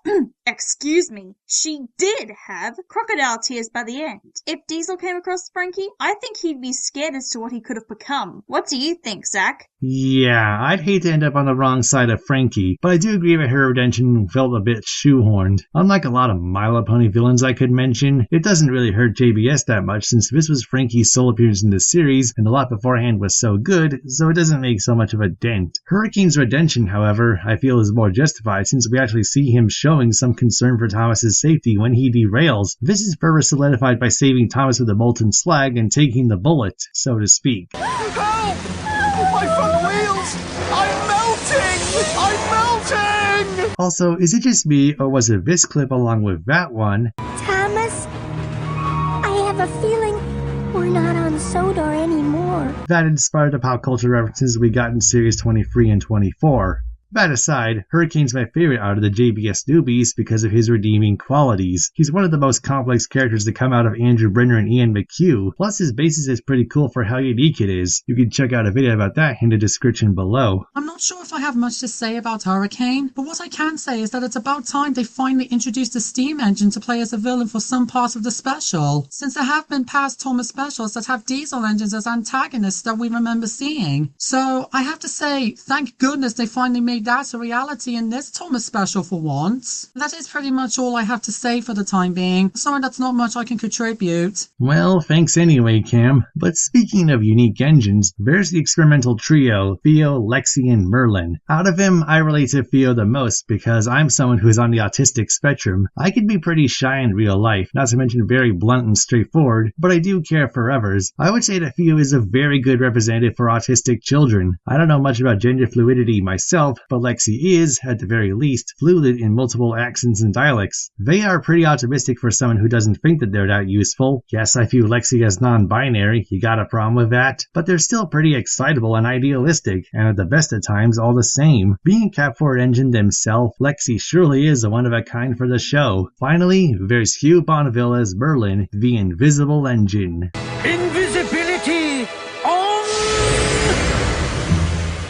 she did have crocodile tears by the end. If Diesel came across Frankie, I think he'd be scared as to what he could have become. What do you think, Zack? Yeah, I'd hate to end up on the wrong side of Frankie, but I do agree that her redemption felt a bit shoehorned. Unlike a lot of My Little Pony villains I could mention, it doesn't really hurt JBS that much since this was Frankie's sole appearance in the series and the lot beforehand was so good, so it doesn't make so much of a dent. Hurricane's redemption, however, I feel is more justified since we actually see him showing some concern for Thomas's safety when he derails. This is further solidified by saving Thomas with a molten slag and taking the bullet, so to speak. Help! My front wheels! I'm melting! I'm melting! Also, is it just me, or was it this clip along with that one? Thomas, I have a feeling we're not on Sodor anymore. That inspired the pop culture references we got in Series 23 and 24. That aside, Hurricane's my favorite out of the JBS newbies because of his redeeming qualities. He's one of the most complex characters to come out of Andrew Brenner and Ian McHugh, plus his basis is pretty cool for how unique it is. You can check out a video about that in the description below. I'm not sure if I have much to say about Hurricane, but what I can say is that it's about time they finally introduced a steam engine to play as a villain for some parts of the special, since there have been past Thomas specials that have diesel engines as antagonists that we remember seeing. So I have to say, thank goodness they finally made made that a reality in this Thomas special for once. That is pretty much all I have to say for the time being. Sorry that's not much I can contribute. Well, thanks anyway, Cam. But speaking of unique engines, there's the experimental trio, Theo, Lexi, and Merlin. Out of him, I relate to Theo the most because I'm someone who's on the autistic spectrum. I can be pretty shy in real life, not to mention very blunt and straightforward, but I do care for others. I would say that Theo is a very good representative for autistic children. I don't know much about gender fluidity myself, but Lexi is, at the very least, fluid in multiple accents and dialects. They are pretty optimistic for someone who doesn't think that they're that useful. Yes, I view Lexi as non-binary, you got a problem with that? But they're still pretty excitable and idealistic, and at the best of times all the same. Being a Cap 4 engine themselves, Lexi surely is a one-of-a-kind for the show. Finally, there's Hugh Bonneville as Merlin, the Invisible Engine. Invisibility on!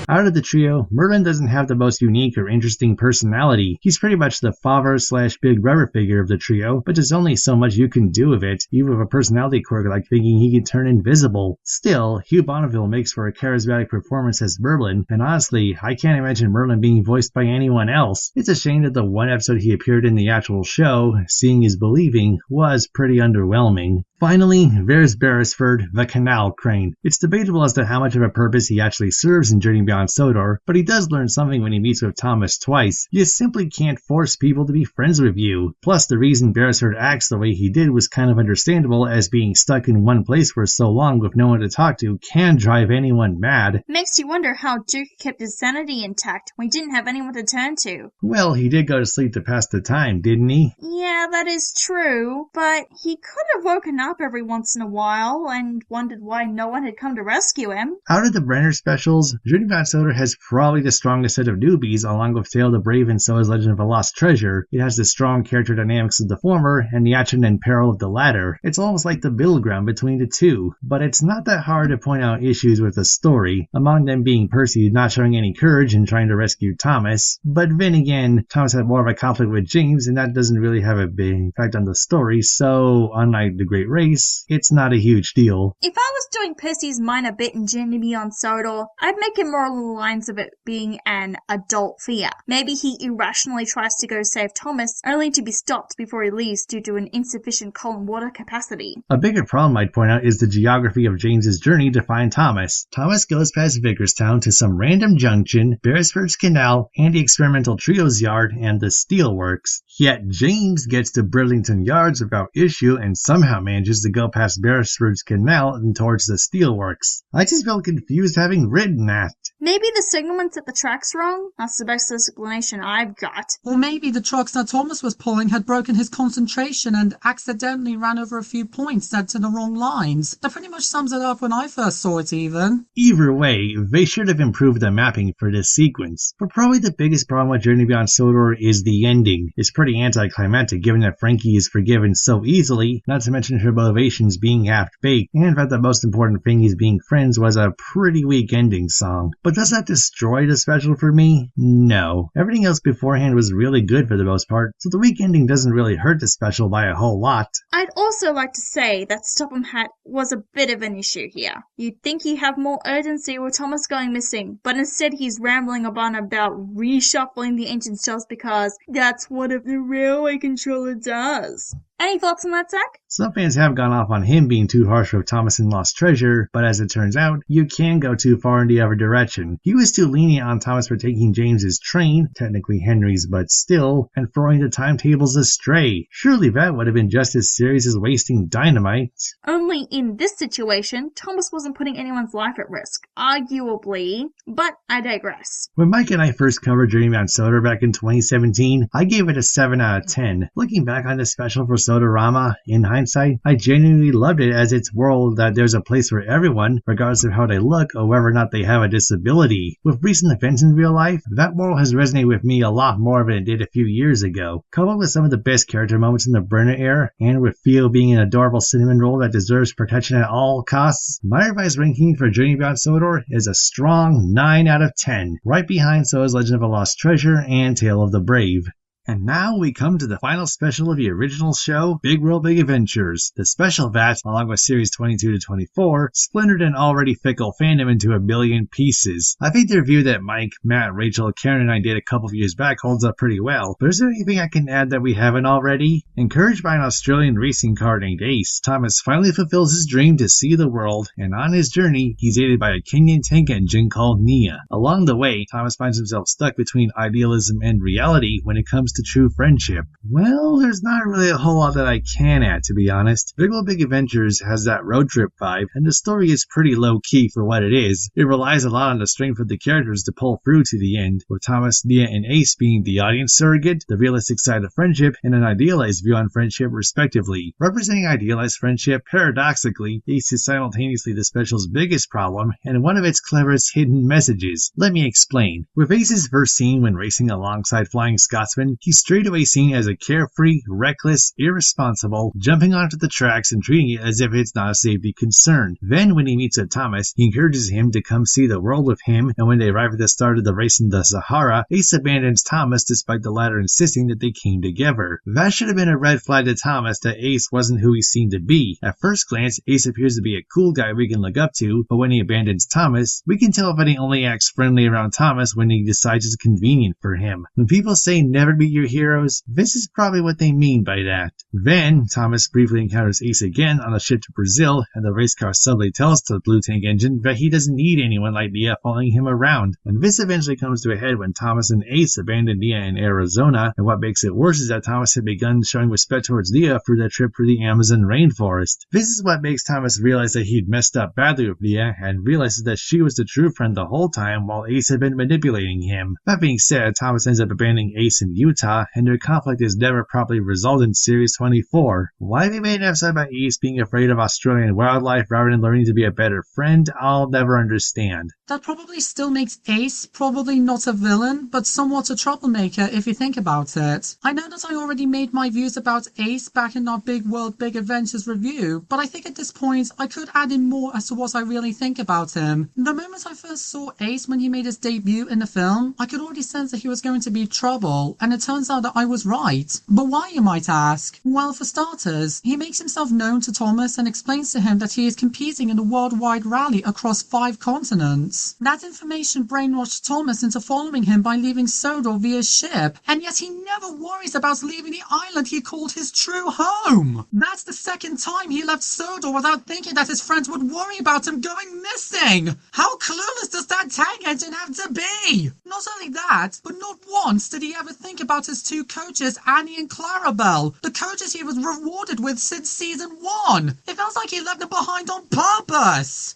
Out of the trio, Merlin doesn't have the most unique or interesting personality. He's pretty much the father/big brother figure of the trio, but there's only so much you can do with it, even with a personality quirk like thinking he can turn invisible. Still, Hugh Bonneville makes for a charismatic performance as Merlin, and honestly, I can't imagine Merlin being voiced by anyone else. It's a shame that the one episode he appeared in the actual show, Seeing is Believing, was pretty underwhelming. Finally, there's Beresford, the Canal Crane. It's debatable as to how much of a purpose he actually serves in Journey Beyond Sodor, but he does learn something when he meets with Thomas twice. You simply can't force people to be friends with you. Plus, the reason Beresford acts the way he did was kind of understandable, as being stuck in one place for so long with no one to talk to can drive anyone mad. Makes you wonder how Duke kept his sanity intact when he didn't have anyone to turn to. Well, he did go to sleep to pass the time, didn't he? Yeah, that is true, but he could have woken up every once in a while and wondered why no one had come to rescue him. Out of the Brenner specials, Journey Beyond Sodor has probably the strongest set of newbies, along with Tale of the Brave and So Is Legend of a Lost Treasure. It has the strong character dynamics of the former and the action and peril of the latter. It's almost like the middle ground between the two, but it's not that hard to point out issues with the story, among them being Percy not showing any courage in trying to rescue Thomas. But then again, Thomas had more of a conflict with James, and that doesn't really have a big effect on the story, so unlike The Great Race, it's not a huge deal. If I was doing Percy's minor bit in Journey Beyond Sodor, I'd make it more along the lines of it being an adult fear. Maybe he irrationally tries to go save Thomas, only to be stopped before he leaves due to an insufficient coal and water capacity. A bigger problem I'd point out is the geography of James's journey to find Thomas. Thomas goes past Vicarstown to some random junction, Beresford's Canal, and the experimental trio's yard and the steelworks. Yet James gets to Bridlington Yards without issue and somehow manages to go past Beresford's Canal and towards the steelworks. I just felt confused having written that. Maybe the signalman's at the tracks wrong? That's the best explanation I've got. Or maybe the trucks that Thomas was pulling had broken his concentration and accidentally ran over a few points set in the wrong lines. That pretty much sums it up when I first saw it even. Either way, they should have improved the mapping for this sequence. But probably the biggest problem with Journey Beyond Sodor is the ending. It's pretty anticlimactic given that Frankie is forgiven so easily, not to mention her motivations being half-baked, and that the most important thing is being friends was a pretty weak ending song. But does that destroy the special for me? No. Everything else beforehand was really good for the most part, so the weak ending doesn't really hurt the special by a whole lot. I'd also like to say that Stopham Hat was a bit of an issue here. You'd think he'd have more urgency with Thomas going missing, but instead he's rambling on about reshuffling the engines just because that's what the railway controller does. Any thoughts on that, Zack? Some fans have gone off on him being too harsh with Thomas in Lost Treasure, but as it turns out, you can go too far in the other direction. He was too lenient on Thomas for taking James's train, technically Henry's but still, and throwing the timetables astray. Surely that would have been just as serious as wasting dynamite. Only in this situation, Thomas wasn't putting anyone's life at risk. Arguably, but I digress. When Mike and I first covered Journey Beyond Sodor back in 2017, I gave it a 7 out of 10. Looking back on this special for SODORAMA, in hindsight, I genuinely loved it as its world that there's a place for everyone, regardless of how they look or whether or not they have a disability. With recent events in real life, that moral has resonated with me a lot more than it did a few years ago. Coupled with some of the best character moments in the Brenner era, and with Theo being an adorable cinnamon roll that deserves protection at all costs, my revised ranking for Journey Beyond Sodor is a strong 9 out of 10, right behind So Is Legend of a Lost Treasure and Tale of the Brave. And now we come to the final special of the original show, Big World Big Adventures. The special that, along with series 22 to 24, splintered an already fickle fandom into a billion pieces. I think the review that Mike, Matt, Rachel, Karen, and I did a couple of years back holds up pretty well, but is there anything I can add that we haven't already? Encouraged by an Australian racing car named Ace, Thomas finally fulfills his dream to see the world, and on his journey, he's aided by a Kenyan tank engine called Nia. Along the way, Thomas finds himself stuck between idealism and reality when it comes to true friendship. Well, there's not really a whole lot that I can add, to be honest. Big World Big Adventures has that road trip vibe, and the story is pretty low-key for what it is. It relies a lot on the strength of the characters to pull through to the end, with Thomas, Nia, and Ace being the audience surrogate, the realistic side of friendship, and an idealized view on friendship, respectively. Representing idealized friendship, paradoxically, Ace is simultaneously the special's biggest problem, and one of its cleverest hidden messages. Let me explain. With Ace's first scene when racing alongside Flying Scotsman, he's straight away seen as a carefree, reckless, irresponsible, jumping onto the tracks and treating it as if it's not a safety concern. Then, when he meets with Thomas, he encourages him to come see the world with him, and when they arrive at the start of the race in the Sahara, Ace abandons Thomas despite the latter insisting that they came together. That should have been a red flag to Thomas that Ace wasn't who he seemed to be. At first glance, Ace appears to be a cool guy we can look up to, but when he abandons Thomas, we can tell that he only acts friendly around Thomas when he decides it's convenient for him. When people say never meet your heroes, this is probably what they mean by that. Then, Thomas briefly encounters Ace again on a ship to Brazil, and the race car subtly tells the blue tank engine that he doesn't need anyone like Nia following him around. And this eventually comes to a head when Thomas and Ace abandon Nia in Arizona, and what makes it worse is that Thomas had begun showing respect towards Nia through their trip through the Amazon rainforest. This is what makes Thomas realize that he'd messed up badly with Nia, and realizes that she was the true friend the whole time while Ace had been manipulating him. That being said, Thomas ends up abandoning Ace in Utah, and their conflict is never properly resolved in Series 24. Why they made an episode about Ace being afraid of Australian wildlife rather than learning to be a better friend, I'll never understand. That probably still makes Ace probably not a villain, but somewhat a troublemaker if you think about it. I know that I already made my views about Ace back in our Big World Big Adventures review, but I think at this point I could add in more as to what I really think about him. The moment I first saw Ace when he made his debut in the film, I could already sense that he was going to be trouble, and it turns out that I was right. But why, you might ask? Well, for starters, he makes himself known to Thomas and explains to him that he is competing in a worldwide rally across 5 continents. That information brainwashed Thomas into following him by leaving Sodor via ship, and yet he never worries about leaving the island he called his true home. That's the second time he left Sodor without thinking that his friends would worry about him going missing. How clueless does that tank engine have to be? Not only that, but not once did he ever think about his 2 coaches, Annie and Clarabelle, the coaches he was rewarded with since season 1. It feels like he left them behind on purpose.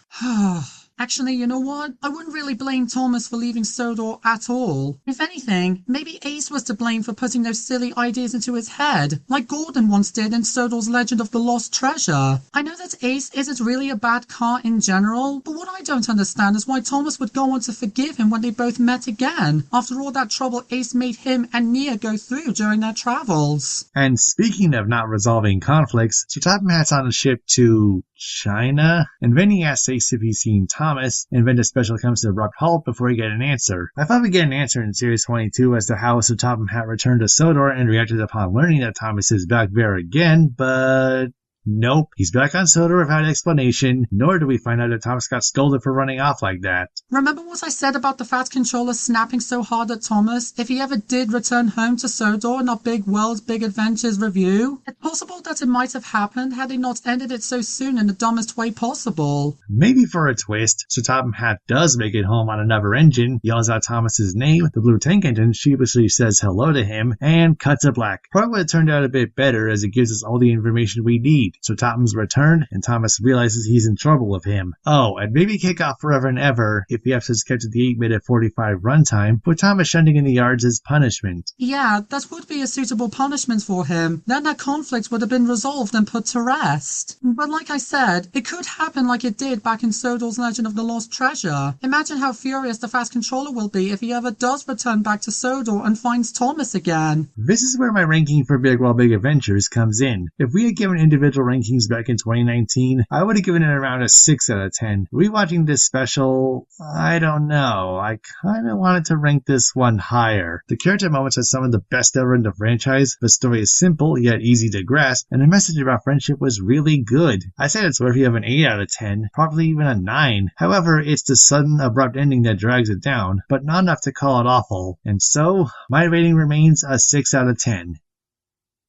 Actually, you know what? I wouldn't really blame Thomas for leaving Sodor at all. If anything, maybe Ace was to blame for putting those silly ideas into his head, like Gordon once did in Sodor's Legend of the Lost Treasure. I know that Ace isn't really a bad car in general, but what I don't understand is why Thomas would go on to forgive him when they both met again, after all that trouble Ace made him and Nia go through during their travels. And speaking of not resolving conflicts, so Topham Hatt's on a ship to China, and then he asks Ace if he's seen Thomas, and then the special comes to abrupt halt before he get an answer. I thought we'd get an answer in Series 22 as to how Sir Topham Hatt returned to Sodor and reacted upon learning that Thomas is back there again, but nope, he's back on Sodor without explanation, nor do we find out that Thomas got scolded for running off like that. Remember what I said about the Fat Controller snapping so hard at Thomas if he ever did return home to Sodor in our Big World Big Adventures review? It's possible that it might have happened had they not ended it so soon in the dumbest way possible. Maybe for a twist, Sir Topham Hatt does make it home on another engine, yells out Thomas's name, the blue tank engine sheepishly says hello to him, and cuts to black. Probably would have turned out a bit better as it gives us all the information we need. So Topham's returned, and Thomas realizes he's in trouble with him. Oh, and maybe kick off Forever and Ever if the episode's kept at the 8-minute 45 runtime, with Thomas shunting in the yards as punishment. Yeah, that would be a suitable punishment for him. Then that conflict would have been resolved and put to rest. But like I said, it could happen like it did back in Sodor's Legend of the Lost Treasure. Imagine how furious the Fast Controller will be if he ever does return back to Sodor and finds Thomas again. This is where my ranking for Big World Big Adventures comes in. If we had given individual rankings back in 2019, I would have given it around a 6 out of 10. Rewatching this special, I don't know. I kind of wanted to rank this one higher. The character moments are some of the best ever in the franchise. The story is simple yet easy to grasp, and the message about friendship was really good. I said it's worthy of an 8 out of 10, probably even a 9. However, it's the sudden, abrupt ending that drags it down, but not enough to call it awful. And so, my rating remains a 6 out of 10.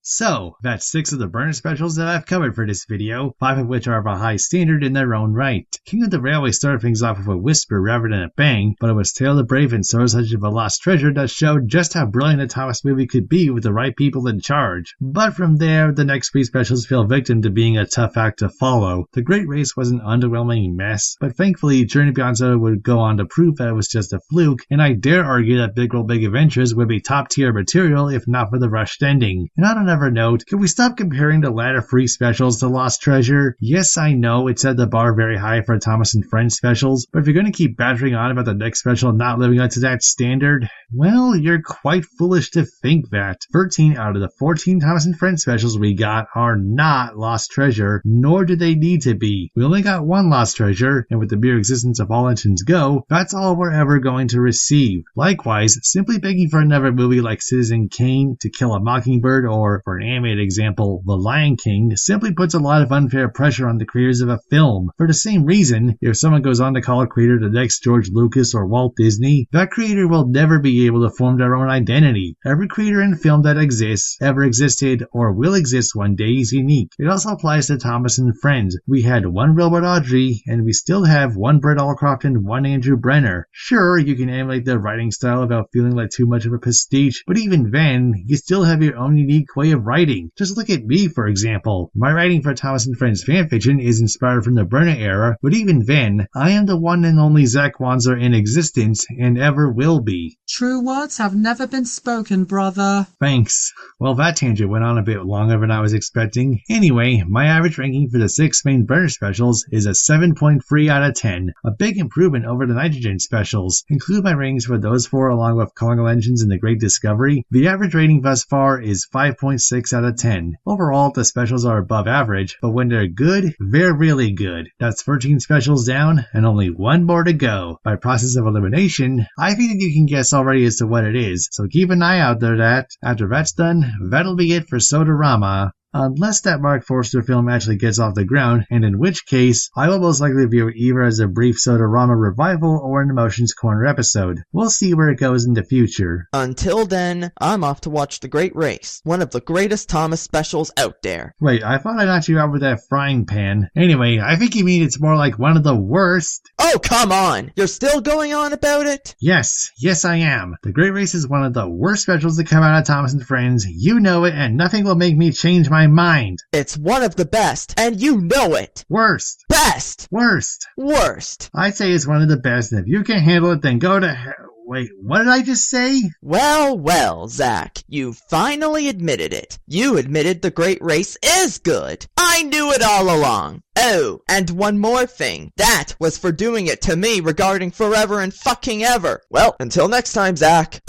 So, that's 6 of the Brenner specials that I've covered for this video, 5 of which are of a high standard in their own right. King of the Railway started things off with a whisper rather than a bang, but it was Tale of the Brave and Sodor's Legend of a Lost Treasure that showed just how brilliant a Thomas movie could be with the right people in charge. But from there, the next 3 specials fell victim to being a tough act to follow. The Great Race was an underwhelming mess, but thankfully, Journey Beyond Sodor would go on to prove that it was just a fluke, and I dare argue that Big World Big Adventures would be top tier material if not for the rushed ending. And on another note, can we stop comparing the latter 3 specials to Lost Treasure? Yes, I know it set the bar very high for Thomas and Friends specials, but if you're going to keep battering on about the next special not living up to that standard, well, you're quite foolish to think that. 13 out of the 14 Thomas and Friends specials we got are not Lost Treasure, nor do they need to be. We only got 1 Lost Treasure, and with the mere existence of All Engines Go, that's all we're ever going to receive. Likewise, simply begging for another movie like Citizen Kane, To Kill a Mockingbird, or for an animated example, The Lion King, simply puts a lot of unfair pressure on the creators of a film. For the same reason, if someone goes on to call a creator the next George Lucas or Walt Disney, that creator will never be able to form their own identity. Every creator in film that exists, ever existed, or will exist one day is unique. It also applies to Thomas and Friends. We had 1 Wilbur Audrey, and we still have 1 Brett Allcroft and 1 Andrew Brenner. Sure, you can emulate their writing style without feeling like too much of a pastiche, but even then, you still have your own unique way of writing. Just look at me, for example. My writing for Thomas and Friends fanfiction is inspired from the Brenner era, but even then, I am the one and only Zack Wanzer in existence, and ever will be. True words have never been spoken, brother. Thanks. Well, that tangent went on a bit longer than I was expecting. Anyway, my average ranking for the 6 main Brenner specials is a 7.3 out of 10, a big improvement over the Nitrogen specials. Include my ratings for those 4 along with Colonial Engines and The Great Discovery. The average rating thus far is 5.6 out of 10. Overall, the specials are above average, but when they're good, they're really good. That's 13 specials down, and only 1 more to go. By process of elimination, I think that you can guess already as to what it is, so keep an eye out there that, after that's done, that'll be it for Sodorama. Unless that Mark Forster film actually gets off the ground, and in which case, I will most likely view it either as a brief Sodorama revival or an Emotions Corner episode. We'll see where it goes in the future. Until then, I'm off to watch The Great Race, one of the greatest Thomas specials out there. Wait, I thought I knocked you out with that frying pan. Anyway, I think you mean it's more like one of the worst. Oh, come on! You're still going on about it? Yes I am. The Great Race is one of the worst specials to come out of Thomas and Friends. You know it, and nothing will make me change my mind. It's one of the best, and you know it. Worst. Best. Worst. Worst. I'd say it's one of the best, and if you can't handle it, then go to hell. Wait, what did I just say? Well, Zack, you finally admitted it. You admitted The Great Race is good. I knew it all along. Oh, and one more thing. That was for doing it to me regarding Forever and Fucking Ever. Well, until next time, Zack.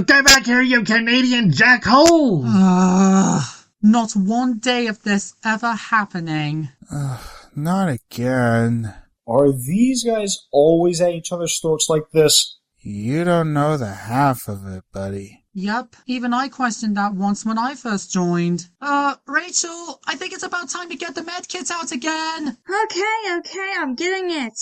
Get back here, you Canadian jackhole! Not one day of this ever happening. Not again. Are these guys always at each other's throats like this? You don't know the half of it, buddy. Yep, even I questioned that once when I first joined. Rachel, I think it's about time to get the med kits out again. Okay, I'm getting it.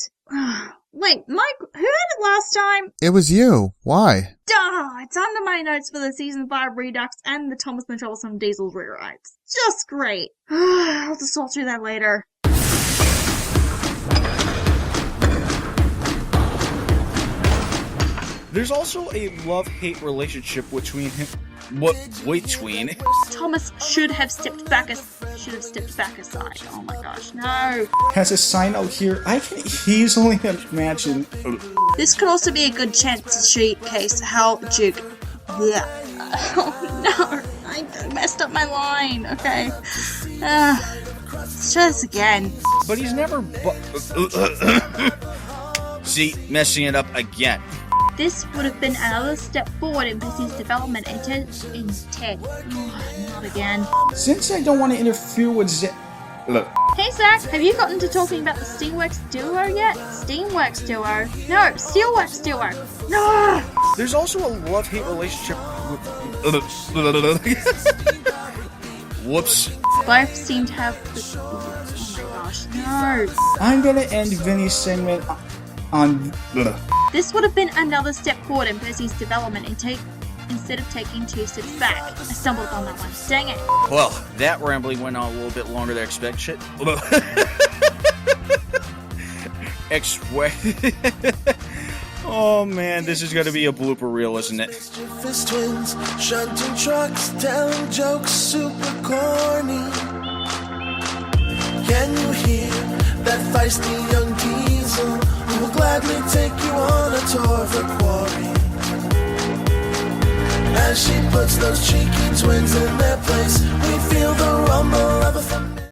Wait, Mike, who had it last time? It was you. Why? Duh, it's under my notes for the Season 5 Redux and the Thomas and Troublesome Diesel rewrites. Just great. I'll just sort through that later. There's also a love-hate relationship between him. Between? Thomas should have stepped back aside. Oh my gosh, no. Has a sign out here. I can easily imagine. This could also be a good chance to showcase how Jig. Blech. Oh no, I messed up my line. Okay. Let's try this again. But he's never. See, messing it up again. This would have been another step forward in Missy's development in Ted. Oh, not again. Since I don't want to interfere with Look. Hey Zack, have you gotten to talking about the Steamworks duo yet? Steamworks duo? No, Steelworks duo. No! There's also a love-hate relationship with... Whoops. Both seem to have the... Oh my gosh, no! I'm gonna end Vinny's segment on... This would have been another step forward in Percy's development instead of taking 2 steps back. I stumbled on that one. Dang it. Well, that rambling went on a little bit longer than expected. Oh man, this is gonna be a blooper reel, isn't it? Fist twins, shunting trucks, telling jokes, super corny. Can you hear that feisty young diesel who will gladly take you on a tour of the quarry? As she puts those cheeky twins in their place